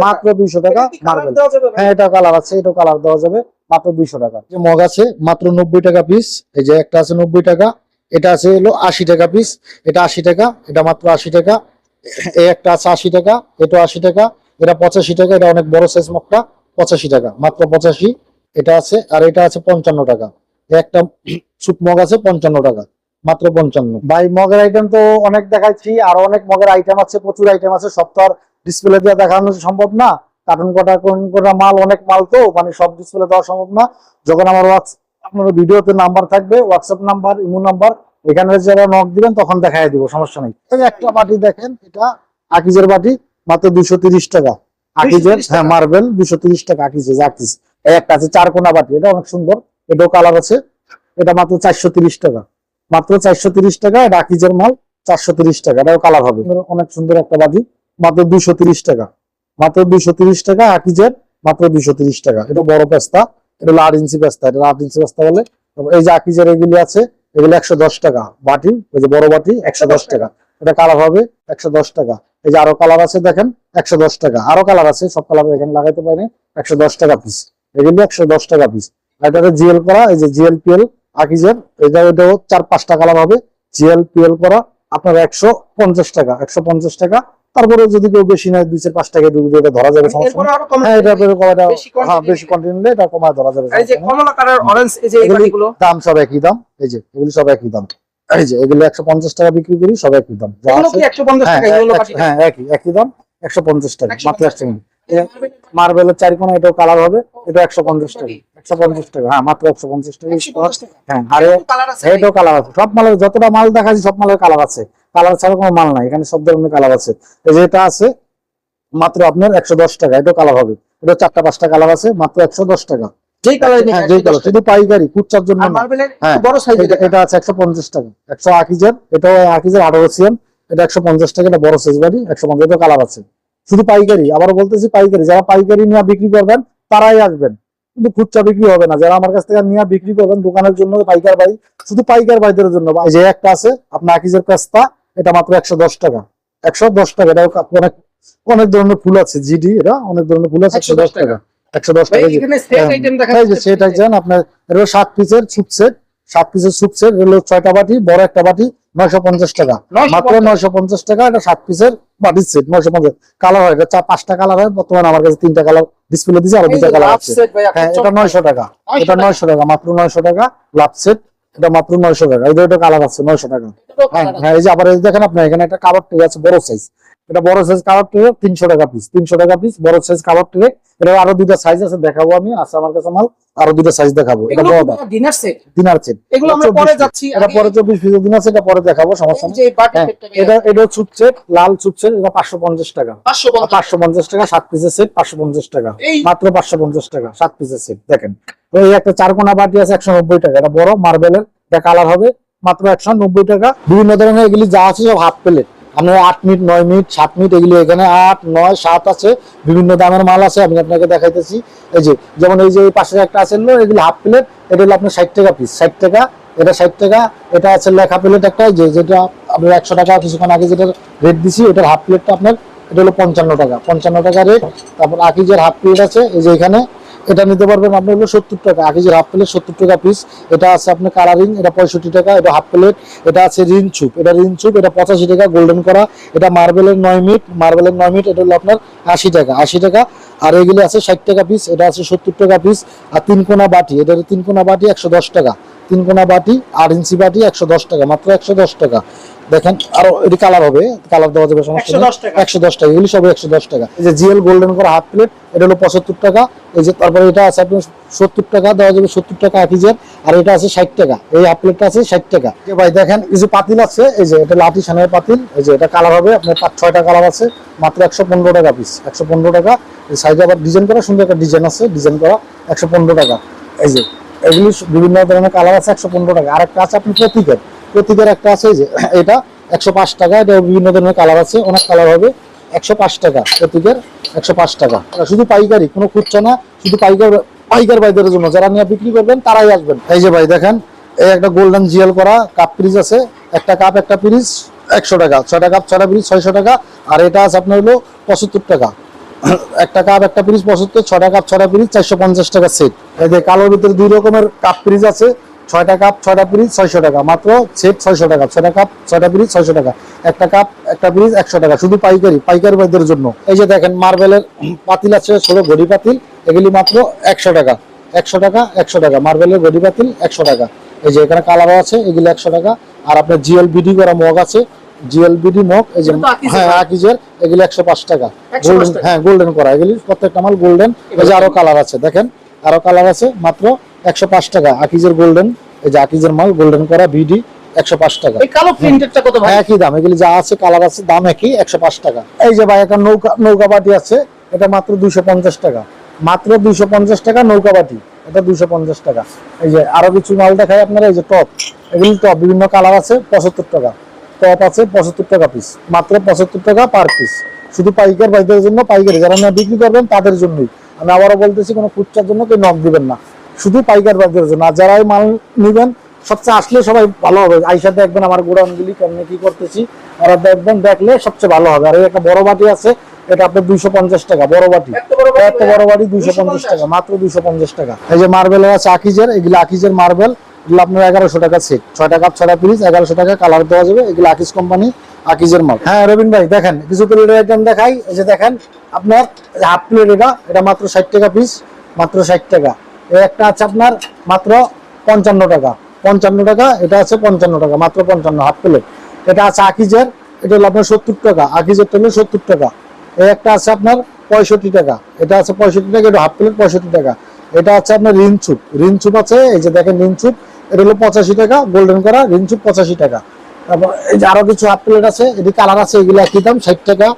মাত্র 200 টাকা মার্বেল। হ্যাঁ, এটা কালার আছে, এটা কালার দেওয়া যাবে, মাত্র 200 টাকা। যে মগ আছে মাত্র 90 টাকা পিস, এই যে একটা আছে 90 টাকা, এটা আছে হলো 80 টাকা পিস, এটা 80 টাকা, এটা মাত্র 80 টাকা। এই একটা আছে 80 টাকা, এটা 80 টাকা, এটা 85 টাকা, এটা অনেক বড় সাইজ মগটা, 85 টাকা, মাত্র 85। এটা আছে, আর এটা আছে 55 টাকা। একটা সুপ মগ আছে 55 টাকা, মাত্র 55। ভাই মগের আইটেম তো অনেক দেখাচ্ছি, আরো অনেক মগের আইটেম আছে, প্রচুর আইটেম আছে, সব তো আর ডিসপ্লে দিয়ে দেখানো সম্ভব না। কার্টুন কটা মাল, অনেক মাল তো, মানে সব ডিসপ্লে দেওয়া সম্ভব না। যখন আমার আপনার ভিডিওতে নাম্বার থাকবে, হোয়াটসঅ্যাপ নাম্বার, ইমো নাম্বার, এখানে যারা নক দিবেন তখন দেখাই দিব, সমস্যা নেই। এই একটা বাটি দেখেন, এটা আকিজের বাটি, মাত্র 230 টাকা, আকিজের 230 হ্যাঁ টাকা। মার্বেল 230 টাকা আকিজের আকিজ। এই একটা আছে চার কোনা বাটি, এটা অনেক সুন্দর, এটাও কালার আছে, এটা মাত্র 430 টাকা, মাত্র 430 টাকা। এটা আকিজের মাল 430 টাকা, এটাও কালার হবে। অনেক সুন্দর একটা বাটি, মাত্র 230 টাকা, মাত্র 230 টাকা আকিজের, মাত্র 230 টাকা। এটা বড় পেস্তা, এটা হলো 8 ইঞ্চি পেস্তা, এটা 8 ইঞ্চি পেস্তা বলে। তারপর এই যে আকিজের এগুলি আছে, এগুলো 110 টাকা বাটি, ওই যে বড় বাটি 110 টাকা, এটা কালার হবে 110 টাকা। এই যে আরো কালার আছে দেখেন 110 টাকা, আরো কালার আছে, সব কালার এখানে লাগাইতে পারেন। 110 টাকা পিস, এগুলি 110 টাকা পিস। এটা জিএল করা, এই যে জিএল পিএল আকিজের, এটাও 4-5টা কালার হবে। জিএল পিএল করা আপনার 150 টাকা, 150 টাকা। তারপরে যদি কেউ বেশি নেয় 2-4-5 টাকা এটা ধরা যাবে, সমস্যা এরপরে নেই। আরো কমে হ্যাঁ, এটা বেশি quantity হ্যাঁ বেশি কোয়ান্টিটি নিলে এটা কমায় ধরা যাবে, এই যে সমস্যা নেই। কমলা কালার, অরেঞ্জ, এই যে এই এগুলি বাটিগুলো দাম সব একই দাম, এই যে এগুলি সব একই দাম। এই যে এগুলো 150 টাকা বিক্রি করি, সব একই দাম যা এগুলো আছে। কি 150 হ্যাঁ টাকা এগুলো বাটি? হ্যাঁ একই দাম, 150 টাকা, মাত্র 150 150 টাকা। মার্বেলের চারিকোনা এটাও কালার হবে, এটা 150 টাকা, 150 টাকা, হ্যাঁ মাত্র 150 টাকা। 150 টাকা। হ্যাঁ আরে কালার আছে এটাও কালার আছে, সব মালের যতটা মাল দেখাচ্ছি সব মালের কালার আছে, কালার ছাড়া কোনো মাল নাই, এখানে সব ধরনের কালার আছে। এই যে এটা আছে মাত্র আপনার 110 টাকা, এটাও কালার হবে, এটা 4-5টা কালার আছে, মাত্র 110 টাকা। যেই কালার নেই হ্যাঁ যেই কালার, শুধু পাইকারি, খুচরার জন্য আর না। মার্বেলের হ্যাঁ বড় সাইজের এটা আছে 150 টাকা, 100 আকিজের, এটাও আকিজের 18 সিএম, এটা 150 টাকা, এটা বড় সাইজ বাড়ি 150, এটা কালার আছে। শুধু পাইকারি, আবারও বলতেছি পাইকারি, যারা পাইকারি নিয়ে বিক্রি করবেন তারাই আসবেন, কিন্তু খুচরা বিক্রি হবে না। যারা আমার কাছ থেকে নিয়ে বিক্রি করবেন দোকানের জন্য, পাইকার ভাই, শুধু পাইকার ভাইদের জন্য। এই যে একটা আছে আপনার আকিজের পেস্তা, এটা মাত্র 110 টাকা, 110 টাকা। এটা অনেক অনেক ধরনের ফুল আছে, জিডি, এটা অনেক ধরনের ফুল আছে, 110 টাকা, 110 টাকা। এখানে সেট আইটেম দেখা এই যে সেট আইটেম আপনার, এটা 7 পিসের স্যুপ সেট, 7 পিসের স্যুপ সেট, এগুলো 6টা বাটি, বড় একটা বাটি 950 টাকা, 950 মাত্র 950 টাকা। এটা 7 পিসের বাটির সেট 950। কালার হয় এটা 4-5টা কালার হয়, বর্তমানে আমার কাছে 3টা কালার ডিসপ্লে দিয়েছে, আর 2টা কালার আছে। হ্যাঁ এটা 900 টাকা, এটা 900 টাকা, মাত্র 900 টাকা। লাভ সেট, এটা মাত্র 900 টাকা। এই দুটো কালার আছে 900 টাকা। হ্যাঁ হ্যাঁ, এই যে আবার এই দেখেন আপনি এখানে একটা কাভার ট্রে আছে বড় সাইজ, এটা বড় সাইজ কাভার ট্রে 300 টাকা পিস, 300 টাকা পিস বড় সাইজ কাভার ট্রে। এটা আরো 2টা সাইজ আছে, দেখাবো আমি, আছে আমার কাছে মাল, আরো 2টা সাইজ দেখাবো। এটা বড় ডিনার সেট, ডিনার সেট, এগুলো আমরা পরে যাচ্ছি। এটা পরে 24 পিসের ডিনার সেট, এটা পরে দেখাবো, সমস্যা নেই। যে বাটি হ্যাঁ, সেটটা এটা স্যুপ সেট, লাল স্যুপ সেট, এটা 550 টাকা, 550 টাকা। 7 পিসের সেট 550 টাকা, মাত্র 550 টাকা 7 পিসের সেট। দেখেন এই একটা চারকোনা বাটি আছে 190 টাকা, এটা বড় মার্বেলের, এটা কালার হবে, মাত্র 190 টাকা। বিভিন্ন ধরনের এগুলি যা আছে সব হাফ প্লেট, আপনার 8 মিনিট 9 মিনিট 7 মিনিট, এগুলি এখানে 8 9 7 আছে, বিভিন্ন দামের মাল আছে, আমি আপনাকে দেখাইতেছি। এই যে যেমন এই যে এই পাশে একটা আছে, এগুলি হাফ প্লেট, এটা হলো আপনার 60 টাকা পিস, 60 টাকা, এটা 60 টাকা। এটা আছে লেখা প্লেট একটা, যেটা আপনার 100 টাকা কিছুক্ষণ আগে যেটা রেট দিছি, এটার হাফ প্লেটটা আপনার এটা হলো 55 টাকা, 55 টাকা রেট। তারপর আকিজের হাফ প্লেট আছে, এই যে এখানে, এটা নিতে পারবেন আপনি হলো 70 টাকা, আকিজের হাফ প্লেট 70 টাকা পিস। এটা আছে আপনার কালারিং, এটা 65 টাকা, এটা হাফ প্লেট। এটা আছে রিং চুপ, এটা রিং চুপ, এটা 85 টাকা গোল্ডেন করা। এটা মার্বেলের 9 মিনিট, মার্বেলের 9 মিনিট, এটা হলো আপনার 80 টাকা, 80 টাকা। আর এগুলি আছে 60 টাকা পিস, এটা আছে 70 টাকা পিস। আর 3 কোনা বাটি, এটা 3 কোনা বাটি 110 টাকা, 3 কোনা বাটি 8 ইঞ্চি বাটি 110 টাকা, মাত্র 110 টাকা। দেখেন আরো এটি কালার হবে, কালার দেওয়া যাবে, সমস্যা নেই। 110 টাকা, এগুলি সব 110 টাকা। এই যে জিএল গোল্ডেন করা হাফ প্লেট, এটা হলো 75 টাকা। এই যে তারপরে এটা আছে আপনার 70 টাকা, দেওয়া যাবে 70 টাকা আকিজের। আর এটা আছে 60 টাকা, এই হাফ প্লেটটা আছে 60 টাকা। ভাই দেখেন কিছু পাতিল আছে, এই যে এটা লাঠি সানের পাতিল, এই যে এটা কালার হবে আপনার 5-6টা কালার আছে, মাত্র 115 টাকা পিস, 115 টাকা। এই সাইডে আবার ডিজাইন করা, সুন্দর একটা ডিজাইন আছে, ডিজাইন করা 115 টাকা। এই যে এগুলি বিভিন্ন ধরনের কালার আছে 115 টাকা। আর একটা আছে আপনি প্রতীকের একটা আছে, এই যে এটা 105 টাকা, এটা বিভিন্ন ধরনের কালার আছে, অনেক কালার হবে, 105 টাকা প্রতীকের, 105 টাকা। শুধু পাইকারি, কোনো খুচরা না, শুধু পাইকার ভাইদের জন্য, যারা নিয়ে বিক্রি করবেন তারাই আসবেন। এই যে ভাই দেখেন এই একটা গোল্ডেন জিএল করা কাপ পিস আছে, একটা কাপ একটা পিস 100 টাকা, 6টা কাপ 6টা পিস 600 টাকা। আর এটা আছে আপনার হলো 75 টাকা, একটা কাপ একটা পিস 75, 6টা কাপ 6টা পিস 450 টাকা সেট। এই যে কালোর ভিতরে 2 রকমের কাপ পিস আছে, 6টা কাপ 6টা পিস 600 টাকা, মাত্র সেট 600 টাকা, 6টা কাপ 6টা পিস 600 টাকা, একটা কাপ একটা পিস 100 টাকা, শুধু পাইকারি ভাইদের জন্য। এই যে দেখেন মার্বেলের পাতিল আছে, ছোট ঘড়ি পাতিল, এগুলি মাত্র 100 টাকা, 100 টাকা 100 টাকা, মার্বেলের ঘড়ি পাতিল 100 টাকা। এই যে এখানে কালারও আছে, এগুলি 100 টাকা। আর আপনার জিএলবিডি করা মগ আছে, জিএলবিডি মগ, এই যে হ্যাঁ আকিজের, এগুলি 105 টাকা, গোল্ডেন, হ্যাঁ গোল্ডেন করা, এগুলি প্রত্যেকটা মাল গোল্ডেন। এই যে আরো কালার আছে, দেখেন আরো কালার আছে, মাত্র 105 টাকা আকিজের গোল্ডেন। এই যে আকিজের মাল গোল্ডেন করা বিডি 105 টাকা। এই কালো প্রিন্টেডটা কত ভাই? একই দাম, এগুলি যা আছে কালার আছে, দাম একই, 105 টাকা। এই যে ভাই একটা নৌকা বাটি আছে, এটা মাত্র 250 টাকা, মাত্র 250 টাকা। নৌকা বাটি এটা 250 টাকা। এই যে আরো কিছু মাল দেখায় আপনারা, এই যে টপ, এগুলি টপ বিভিন্ন কালার আছে, 75 টাকা। টপ আছে 75 টাকা পিস, মাত্র 75 টাকা পার পিস। শুধু পাইকার ভাইদের জন্য, পাইকারি যারা না বিক্রি করবেন তাদের জন্যই। আমি আবারও বলতেছি, কোনো খুচরার জন্য কেউ নক দিবেন না, শুধু পাইকার ভাইদের জন্য। আর যারা এই মাল নিবেন সবচেয়ে আসলে সবাই ভালো হবে, আইসা দেখবেন আমার গোডাউনগুলি কেমনে কি করতেছি, ওরা দেখবেন, দেখলে সবচেয়ে ভালো হবে। আর এই একটা বড় বাটি আছে, এটা আপনার 250 টাকা, বড় বাটি, এত বড় বাটি 250 টাকা, মাত্র 250 টাকা। এই যে মার্বেল আছে আকিজের, এগুলো আকিজের মার্বেল, এগুলো আপনার 1100 টাকা সেট, 6টা কাপ 6টা পিস, 1100 টাকা কালার দেওয়া যাবে। এগুলো আকিজ কোম্পানি, আকিজের মাল। হ্যাঁ রবিন ভাই দেখেন কিছু প্লেটের আইটেম দেখাই। এই যে দেখেন আপনার হাফ প্লেট, এটা মাত্র 60 টাকা পিস, মাত্র 60 টাকা। এই একটা আছে আপনার মাত্র 55 টাকা, 55 টাকা। এটা আছে 55 টাকা, মাত্র 55 হাফ প্লেট। এটা আছে আকিজের, এটা হলো আপনার 70 টাকা, আকিজের হলো 70 টাকা। এই একটা আছে আপনার 65 টাকা, এটা আছে 65 টাকা, এটা হাফ প্লেট 65 টাকা। এটা আছে আপনার রিনচুপ, রিনচুপ আছে, এই যে দেখেন রিনচুপ, এটা হলো 85 টাকা, গোল্ডেন করা রিনচুপ 85 টাকা। তারপর এই যে আরো কিছু হাফ প্লেট আছে, এটি কালার আছে, এগুলো একই দাম 60 টাকা।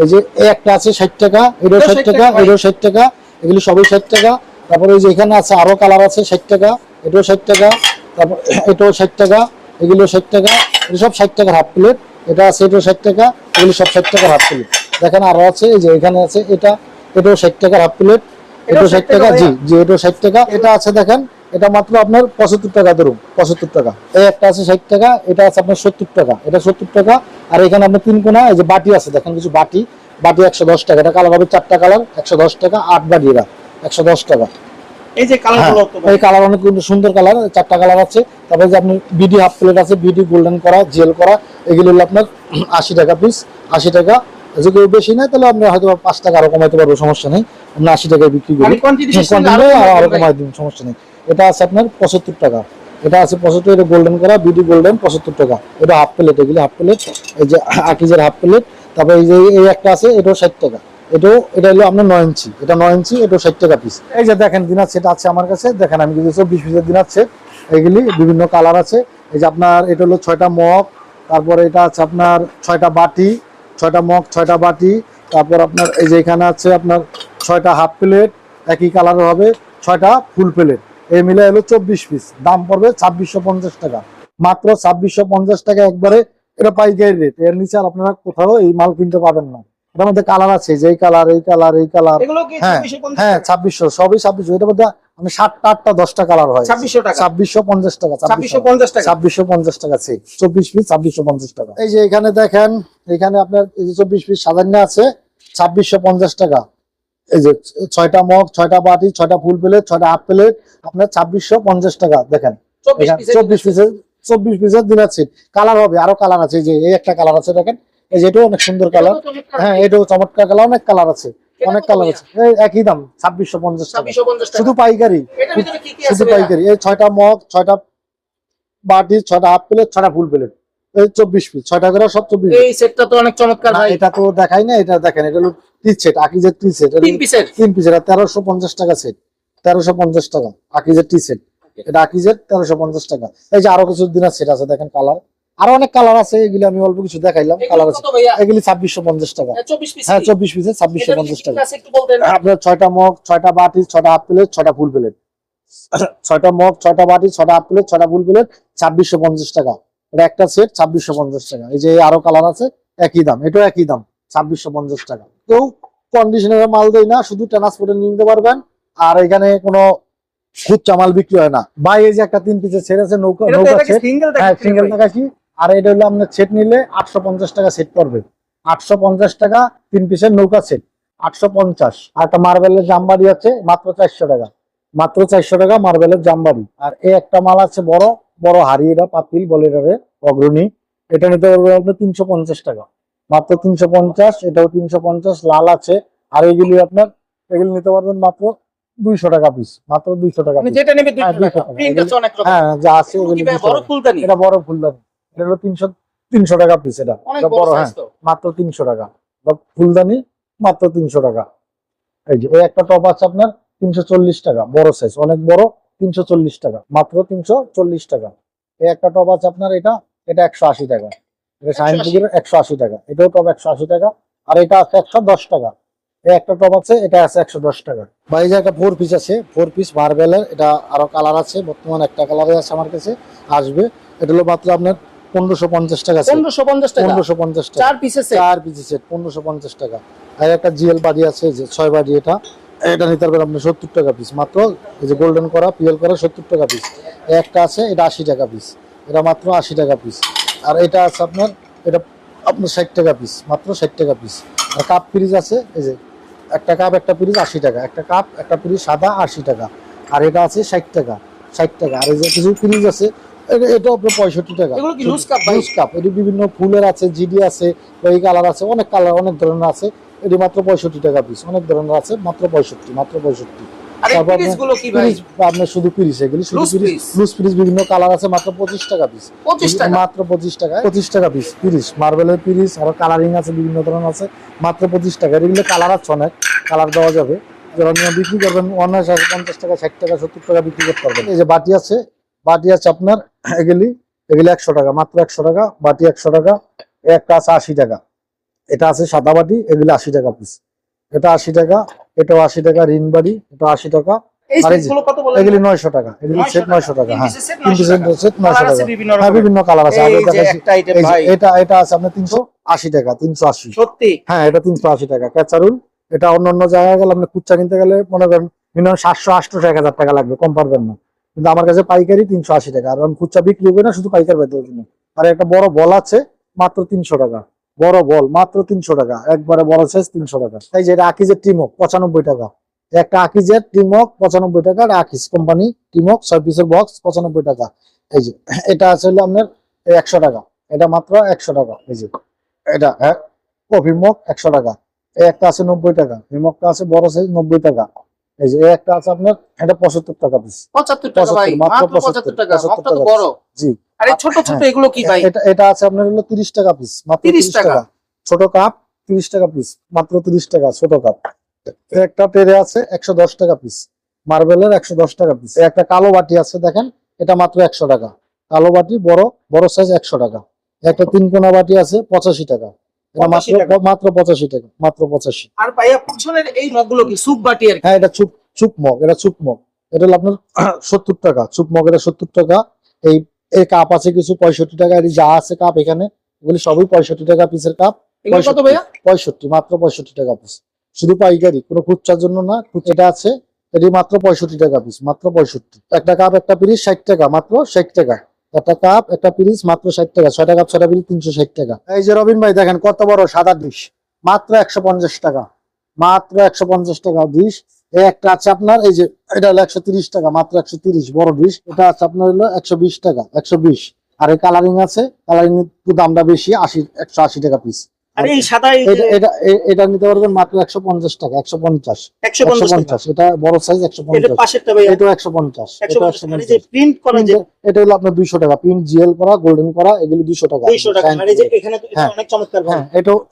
এই যে এই একটা আছে 60 টাকা, এটাও 60 টাকা, এটাও 60 টাকা, এগুলি সবই 60 টাকা। তারপরে এই যে এখানে আছে আরো কালার আছে 60 টাকা, এটাও 60 টাকা, তারপর এটাও 60 টাকা, এগুলো 60 টাকা, এগুলো সব 60 টাকার হাফ প্লেট। এটা আছে, এটাও 60 টাকা, এগুলো সব 60 টাকার হাফ প্লেট। দেখেন আরো আছে, এই যে এখানে আছে, এটাও 60 টাকার হাফ প্লেট, এটাও 60 টাকা, জি জি এটাও 60 টাকা। এটা আছে দেখেন, এটা মাত্র আপনার 75 টাকা ধরুন, 75 টাকা। এই একটা আছে 60 টাকা, এটা আছে আপনার 70 টাকা, এটা 70 টাকা। আর এখানে আপনার 3 কোনা, এই যে বাটি আছে দেখেন, কিছু বাটি, বাটি 110 টাকা। এটা কালার হবে 4টা কালার, 110 টাকা। 8 বাটি, এরা 110 টাকা। এই যে কালারগুলো, এই কালার অনেক সুন্দর কালার, 4টা কালার আছে। তারপরে যে আপনি বিডি হাফ প্লেট আছে, বিডি গোল্ডেন করা, জেল করা, এগুলো হলো আপনার 80 টাকা পিস, 80 টাকা। যদি কেউ বেশি নেয় তাহলে আপনি হয়তো 5 টাকা আরো কমাইতে পারবো, সমস্যা নেই। আমরা 80 টাকায় বিক্রি করি, আরো কমাই দিন, সমস্যা নেই। এটা আছে আপনার 75 টাকা, এটা আছে 75, এটা গোল্ডেন করা, বিডি গোল্ডেন 75 টাকা। এটা হাফ প্লেট, এগুলি হাফ প্লেট, এই যে আকিজের হাফ প্লেট। তারপরে এই যে এই একটা আছে, এটাও 60 টাকা, এটা হলো আপনার 9 ইঞ্চি, এটা 9 ইঞ্চি, এটাও 60 টাকা পিস। এই যে দেখেন দিনার সেট আছে আমার কাছে, দেখেন আমি কিন্তু 24 পিসের দিনার সেট, এগুলি বিভিন্ন কালার আছে। এই যে আপনার এটা হলো 6টা মগ, তারপরে এটা আছে আপনার 6টা বাটি, 6টা মগ, 6টা বাটি। তারপর আপনার এই যে এখানে আছে আপনার 6টা হাফ প্লেট, একই কালারের হবে, 6টা ফুল প্লেট। এই মিলে হলো 24 পিস, দাম পড়বে 2650 টাকা, মাত্র 2650 টাকা একবারে। এটা পাইকারি রেট, এর নিচে আর আপনারা কোথাও এই মাল কিনতে পাবেন না। এটার মধ্যে কালার আছে, যে কালার, এই কালার, এই কালার, হ্যাঁ হ্যাঁ 2600, সবই 2600। এটার মধ্যে আমি 7টা 8টা 10টা কালার হয়, 2600 টাকা, 2650 টাকা, 2650 টাকা, 2650 টাকা আছে 24 পিস, 2650 টাকা। এই যে এখানে দেখেন, এখানে আপনার এই যে 24 পিস সাজানো আছে 2650 টাকা। এই যে 6টা মগ, 6টা বাটি, 6টা ফুল প্লেট, 6টা হাফ প্লেট, আপনার 2650 টাকা। দেখেন 24 পিসের, 24 পিসের দিন আছে। কালার হবে, আরো কালার আছে, যে এই একটা কালার আছে দেখেন, এই যে এটাও অনেক সুন্দর কালার, হ্যাঁ এটাও চমৎকার কালার, অনেক কালার আছে, অনেক কালার আছে। এই একই দাম 2650 টাকা, শুধু পাইকারি, শুধু পাইকারি। এই 6টা মগ, 6টা বাটি, 6টা হাফ প্লেট, 6টা ফুল প্লেট, এই 24 পিস, 6টা করে সব 24। এই সেটটা তো অনেক চমৎকার ভাই। এটা তো দেখাই না, এটা দেখেন, এটা হলো টি সেট, আকিজের টি সেট, 3 পিসের, 3 পিসের 1350 টাকা সেট, 1350 টাকা আকিজের টি সেট, এটা আকিজের 1350 টাকা। এই যে আরো কিছু দিনের সেট আছে দেখেন, কালার আরো অনেক কালার আছে, এগুলি আমি অল্প কিছু দেখাইলাম, কালার আছে। এগুলি 2650 টাকা, হ্যাঁ 24 পিসে 2650 টাকা। আপনার 6টা মগ, 6টা বাটি, 6টা হাফ প্লেট, 6টা ফুল প্লেট, 6টা মগ, 6টা বাটি, 6টা হাফ প্লেট, 6টা ফুল প্লেট, 2650 টাকা। এটা একটা সেট 2650 টাকা। এই যে আরো কালার আছে, একই দাম, এটাও একই দাম 2650 টাকা। কেউ কন্ডিশনের মাল দেয় না, শুধু ট্রান্সপোর্টে নিয়ে নিতে পারবেন। আর এখানে কোনো খুচরা মাল বিক্রি হয় না ভাই। এই যে একটা 3 পিসের সেট আছে, নৌকা সেট, হ্যাঁ সিঙ্গেল দেখাচ্ছি। আর এটা হলো আপনার সেট নিলে 850 টাকা সেট পড়বে, 850 টাকা 3 পিসের নৌকা সেট, 850। আর একটা মার্বেলের জামবাড়ি আছে মাত্র 400 টাকা, মাত্র 400 টাকা মার্বেলের জামবাড়ি। আর এই একটা মাল আছে বড় বড় হাড়ি, এটা পাতিল বলে, এটারে অগ্রণী, এটা নিতে পারবে আপনার 350 টাকা, মাত্র 350। এটাও 350, লাল আছে। আর এগুলি আপনার, এগুলি নিতে পারবেন মাত্র 200 টাকা পিস, মাত্র 200 টাকা, যেটা নেবে 200 টাকা। হ্যাঁ যা আছে এগুলি, এটা বড় ফুলদানি, এটা হলো 300 টাকা পিস, এটা বড়, হ্যাঁ মাত্র 300 টাকা ফুলদানি, মাত্র 300 টাকা। এই যে এই একটা টপ আছে আপনার 340 টাকা, বড় সাইজ, অনেক বড়, 340 টাকা, মাত্র 340 টাকা। এই একটা টপ আছে আপনার, এটা 180 টাকা, এটা সাইন্টিফিকের 180 টাকা, এটাও টপ 180 টাকা। আর এটা আছে 110 টাকা, এই একটা টপ আছে, এটা আছে 110 টাকা। বা এই যে একটা 4 পিস আছে, 4 পিস মার্বেলের, এটা আরো কালার আছে, বর্তমানে একটা কালারে আছে আমার কাছে, আসবে। এটা হলো মাত্র আপনার 1550 টাকা। 1550 টাকা 1550 টাকা 4 পিসের সেট। 4 পিসের সেট 1550 টাকা। আর একটা জিএল বাড়ি আছে, যে 6 বাড়ি, এটা এটা নিতে পারবেন আপনি 70 টাকা পিস মাত্র। এই যে গোল্ডেন করা পিএল করা 70 টাকা পিস। একটা আছে, এটা 80 টাকা পিস, এটা মাত্র 80 টাকা পিস। আর এটা আছে আপনার, এটা আপনার 60 টাকা পিস, মাত্র 60 টাকা পিস। আর কাপ ফ্রিজ আছে, এই যে একটা কাপ একটা পিস 80 টাকা, একটা কাপ একটা পিস সাদা 80 টাকা। আর এটা আছে 60 টাকা, 60 টাকা। আর এই যে কিছু ফ্রিজ আছে, এটা আপনার 65 টাকা। এগুলো কি লুজ কাপ ভাই? লুজ কাপ, এটি বিভিন্ন ফুলের আছে, জিডি আছে, এই কালার আছে, অনেক কালার অনেক ধরনের আছে। এটি মাত্র 65 টাকা পিস, অনেক ধরনের আছে, মাত্র 65, মাত্র 65। আর এই তারপর পিস গুলো কি ভাই? আপনার শুধু পিস, এগুলি শুধু loose piece, piece? Loose piece বিভিন্ন কালার আছে, মাত্র 25 টাকা পিস। 25 টাকা মাত্র 25 টাকা, 25 টাকা পিস পিস মার্বেলের পিস। আর কালারিং আছে, বিভিন্ন ধরনের আছে, মাত্র 25 টাকা। এগুলো কালার আছে অনেক, কালার দেওয়া যাবে। যারা নিয়ে বিক্রি করবেন অনায়াস 50 টাকা 60 টাকা 70 টাকা বিক্রি করতে পারবেন। এই যে বাটি আছে, বাটি আছে আপনার এগুলি 100 টাকা, মাত্র 100 টাকা বাটি, 100 টাকা। একটা আছে 80 টাকা, এটা আছে সাদা বাটি, এগুলি 80 টাকা পিস, এটা 80 টাকা, এটাও 80 টাকা। রিন বাড়ি, এটা 80 টাকা। এই আর এই সেট যে গুলো কত বলেন? এগুলি 900 টাকা, এগুলি সেট 900 টাকা। হ্যাঁ, তিন পিসের সেট 900 কালার টাকা। আছে বিভিন্ন হ্যাঁ, রকমের। বিভিন্ন কালার আছে। আগে এই যে দেখাইছি, একটা আইটেম এই যে ভাই, এটা আছে আপনার 380 টাকা, 380। সত্যি হ্যাঁ, এটা 380 টাকা ক্যাচারুল। এটা অন্য অন্য জায়গায় গেলে আপনি খুচরা কিনতে গেলে মনে করেন মিনিমাম 700 800 1000 টাকা লাগবে, কম পারবেন না। কিন্তু আমার কাছে পাইকারি 380 টাকা, আর আমি খুচরা বিক্রি করি না, শুধু পাইকার বেতনের জন্য। আর একটা বড় বল আছে, মাত্র 300 টাকা, বড় বল মাত্র 300 টাকা, একবারে বড় সাইজ 300 টাকা। এই যে এটা আকিজের টিমক 95 টাকা, একটা আকিজের টিমক 95 টাকা। আর আকিজ কোম্পানি টিমক 6 পিসের বক্স 95 টাকা। এই যে এটা আছে হলো আপনার 100 টাকা, এটা মাত্র 100 টাকা। এই যে এটা কফি মগ 100 টাকা। এই একটা আছে 90 টাকা, হিমকটা আছে বড় সাইজ 90 টাকা। এই যে এই একটা আছে আপনার, এটা 75 টাকা পিস। 75 টাকা ভাই, 75, মাত্র মাত্র 75 টাকা। 75 মগটা তো টাকা বড়। জি। আর এই ছোট ছোট এগুলো কি ভাই? এটা এটা আছে আপনার হলো 30 টাকা পিস, মাত্র 30 30 টাকা। ছোট কাপ 30 টাকা পিস, মাত্র 30 টাকা ছোট কাপ। একটা ট্রে আছে 110 টাকা পিস, মার্বেলের 110 টাকা পিস। একটা কালো বাটি আছে দেখেন, এটা মাত্র 100 টাকা। কালো বাটি বড় বড় সাইজ 100 টাকা। একটা 3 কোনা বাটি আছে 85 টাকা, এটা 85 টাকা। মাত্র 85 টাকা, মাত্র 85। আর ভাইয়া পিছনের এই মগগুলো কি সুপ বাটি আর কি? হ্যাঁ, এটা চুপ মগ, এটা চুপ মগ। এটা হলো আপনার 70 টাকা, চুপ মগ, এটা 70 টাকা। এই এই কাপ আছে কিছু 65 টাকা। এই যা আছে কাপ এখানে, এগুলি সবই 65 টাকা পিসের কাপ। এগুলো কত ভাইয়া? 65, মাত্র 65 টাকা পিস, শুধু পাইকারি, কোনো খুচরার জন্য না। এটা আছে, এটি মাত্র 65 টাকা পিস, মাত্র 65। একটা কাপ একটা পিস 60 টাকা, মাত্র 60 টাকা। একটা কাপ একটা পিস মাত্র 60 টাকা। 6টা কাপ 6টা পিস 360 টাকা। এই যে রবিন ভাই দেখেন কত বড় সাদা ডিশ, মাত্র 150 টাকা, মাত্র 150 টাকা ডিশ। এই একটা আছে আপনার, এই যে এটা হলো 130 টাকা, মাত্র 130 বড় ডিশ। এটা আছে আপনার হলো 120 টাকা, 120। আর এই কালারিং আছে, কালারিং একটু দামটা বেশি, 180 টাকা পিস। আর এই সাদা এই এটা এটা এটা নিতে পারবেন মাত্র 150 টাকা, 150 150 এটা বড় সাইজ এটা 150। পাশেরটা ভাইয়া এটা 150, এটা 150। আর এই যে প্রিন্ট করা যে এটা হলো আপনার 200 টাকা, প্রিন্ট জিএল করা গোল্ডেন করা, এগুলো 200 টাকা। 200 টাকা। আর এই যে এখানে তো এটা হ্যাঁ। অনেক চমৎকার ভাই, হ্যাঁ,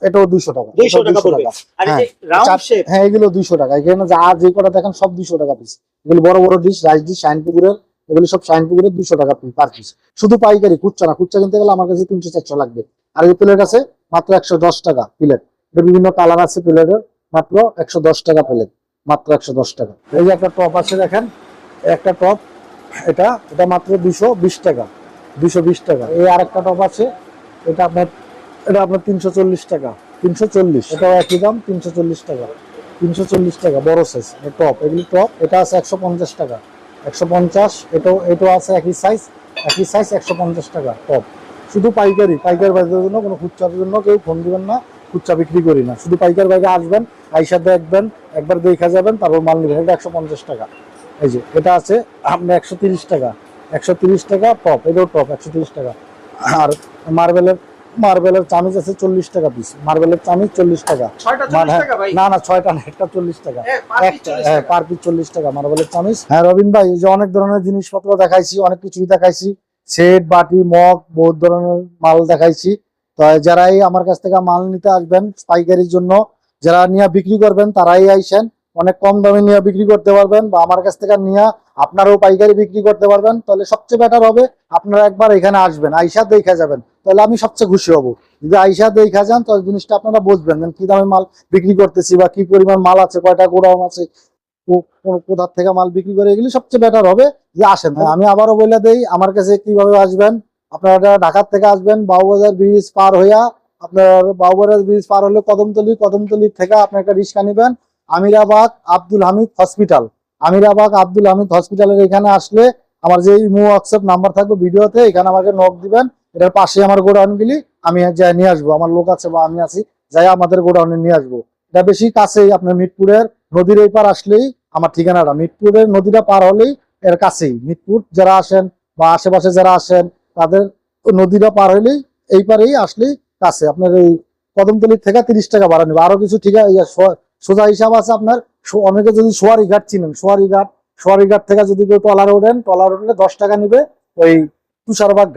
এটাও 200 টাকা, 200 টাকা পড়বে। আর এই যে রাউন্ড শেপ, হ্যাঁ, এগুলো 200 টাকা। এখানে যা যে কটা দেখেন সব 200 টাকা পিস। এগুলো বড় বড় ডিশ, রাইস ডিশ, শাইনপুকুরের, এগুলো সব শাইনপুকুরের 200 টাকা পার পিস, শুধু পাইকারি, খুচরা না। খুচরা কিনতে গেলে আমার কাছে 300 400 লাগবে। আর এই প্লেট আছে মাত্র 110 টাকা প্লেট, এটা বিভিন্ন কালার আছে প্লেটের, মাত্র 110 টাকা প্লেট, মাত্র 110 টাকা। এই যে একটা টপ আছে দেখেন, একটা টপ, এটা এটা মাত্র 220 টাকা, 220 টাকা। এই আরেকটা টপ আছে, এটা আপনার 340 টাকা, 340। এটাও একই দাম, 340 টাকা, 340 টাকা বড় সাইজ টপ। এগুলি টপ, এটা আছে 150 টাকা, 150। এটাও আছে একই সাইজ 150 টাকা টপ। শুধু পাইকারি, পাইকার বাজারের জন্য, কোনো খুচরার জন্য কেউ ফোন দিবেন না, খুচরা বিক্রি করি না। শুধু পাইকার বাজারে আসবেন, আইসা দেখবেন, একবার দেখা যাবেন, তারপর মাল নেবেন। এটা 150 টাকা। এই যে এটা আছে আপনার 130 টাকা, 130 টাকা টপ, এটাও টপ 130 টাকা। আর মার্বেলের চামিচ আছে 40 টাকা পিস, মার্বেলের চামিচ 40 টাকা। 6টা 40 টাকা ভাই? না না, 6টা না, একটা 40 টাকা, একটা হ্যাঁ, পার পিস 40 টাকা মার্বেলের চামিচ। হ্যাঁ রবিন ভাই, এই যে অনেক ধরনের জিনিসপত্র দেখাইছি, অনেক কিছুই দেখাইছি, সেট বাটি মগ বহুত ধরনের মাল দেখাইছি। তো যারাই আমার কাছ থেকে মাল নিতে আসবেন পাইকারির জন্য, যারা নিয়ে বিক্রি করবেন তারাই আইসেন, অনেক কম দামে নিয়ে বিক্রি করতে পারবেন, বা আমার কাছ থেকে নিয়ে আপনারাও পাইকারি বিক্রি করতে পারবেন। তাহলে সবচেয়ে বেটার হবে আপনারা একবার এখানে আসবেন, আইসা দেখা যাবেন, তাহলে আমি সবচেয়ে খুশি হব। যদি আইসা দেখা যান তাহলে জিনিসটা আপনারা বুঝবেন কি দামে মাল বিক্রি করতেছি, বা কি পরিমাণ মাল আছে, কয়টা গোডাউন আছে, কোথা থেকে মাল বিক্রি করে, এগুলি সবচেয়ে বেটার হবে যে আসেন। আমি আবারও বলে দেই আমার কাছে কিভাবে আসবেন। আপনারা ঢাকার থেকে আসবেন, বাবুবাজার ব্রিজ পার হইয়া, আপনার বাবুবাজার ব্রিজ পার হলে কদমতলি থেকে আপনি একটা রিক্সা নেবেন, আমিরাবাদ আব্দুল হামিদ হসপিটাল। আমিরাবাদ আব্দুল হামিদ হসপিটালের এখানে আসলে আমার যে ইমো হোয়াটসঅ্যাপ নাম্বার থাকবে ভিডিওতে, এখানে আমাকে নক দিবেন। এটার পাশে আমার গোডাউনগুলি, আমি যাই নিয়ে আসবো, আমার লোক আছে বা আমি আছি, যাই আমাদের গোডাউনে নিয়ে আসবো। এটা বেশি কাছেই, আপনার মিরপুরের নদীর এই পার আসলেই আমার ঠিকানাটা, মিরপুরের নদীটা পার হলেই এর কাছেই। মিরপুর যারা আসেন বা আশেপাশে যারা আসেন, তাদের নদীটা পার হলেই এই পারেই আসলেই কাছে। আপনার এই কদমতলির থেকে 30 টাকা ভাড়া নেবে। আরো কিছু ঠিক আছে সোজা হিসাব আছে আপনার। অনেকে যদি সোয়ারি ঘাট চিনেন, সোয়ারি ঘাট থেকে যদি কেউ ট্রলারে ওঠেন, ট্রলার উঠলে 10 টাকা নিবে। ওই তুষারবাগ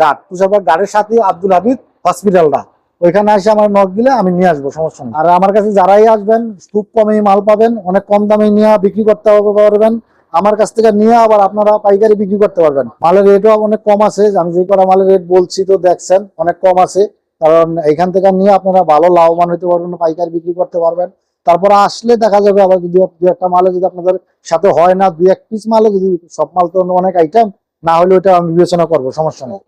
ঘাটের সাথে আব্দুল হামিদ হসপিটালটা, ওইখানে এসে আমার নক দিলে আমি নিয়ে আসবো, সমস্যা নেই। আর আমার কাছে যারাই আসবেন খুব কমে মাল পাবেন, অনেক কম দামে নিয়ে বিক্রি করতে পারবেন। আমার কাছ থেকে নিয়ে আবার আপনারা পাইকারি বিক্রি করতে পারবেন। মালের রেটও অনেক কম আছে, আমি যে কটা মালের রেট বলছি তো দেখছেন অনেক কম আছে। কারণ এখান থেকে নিয়ে আপনারা ভালো লাভবান হতে পারবেন, পাইকারি বিক্রি করতে পারবেন। তারপরে আসলে দেখা যাবে আবার যদি দু একটা মালে যদি আপনাদের সাথে হয় না, 2-1 পিস মালে যদি, সব মাল তো অনেক আইটেম না হলে ওইটা আমি বিবেচনা করবো, সমস্যা নেই।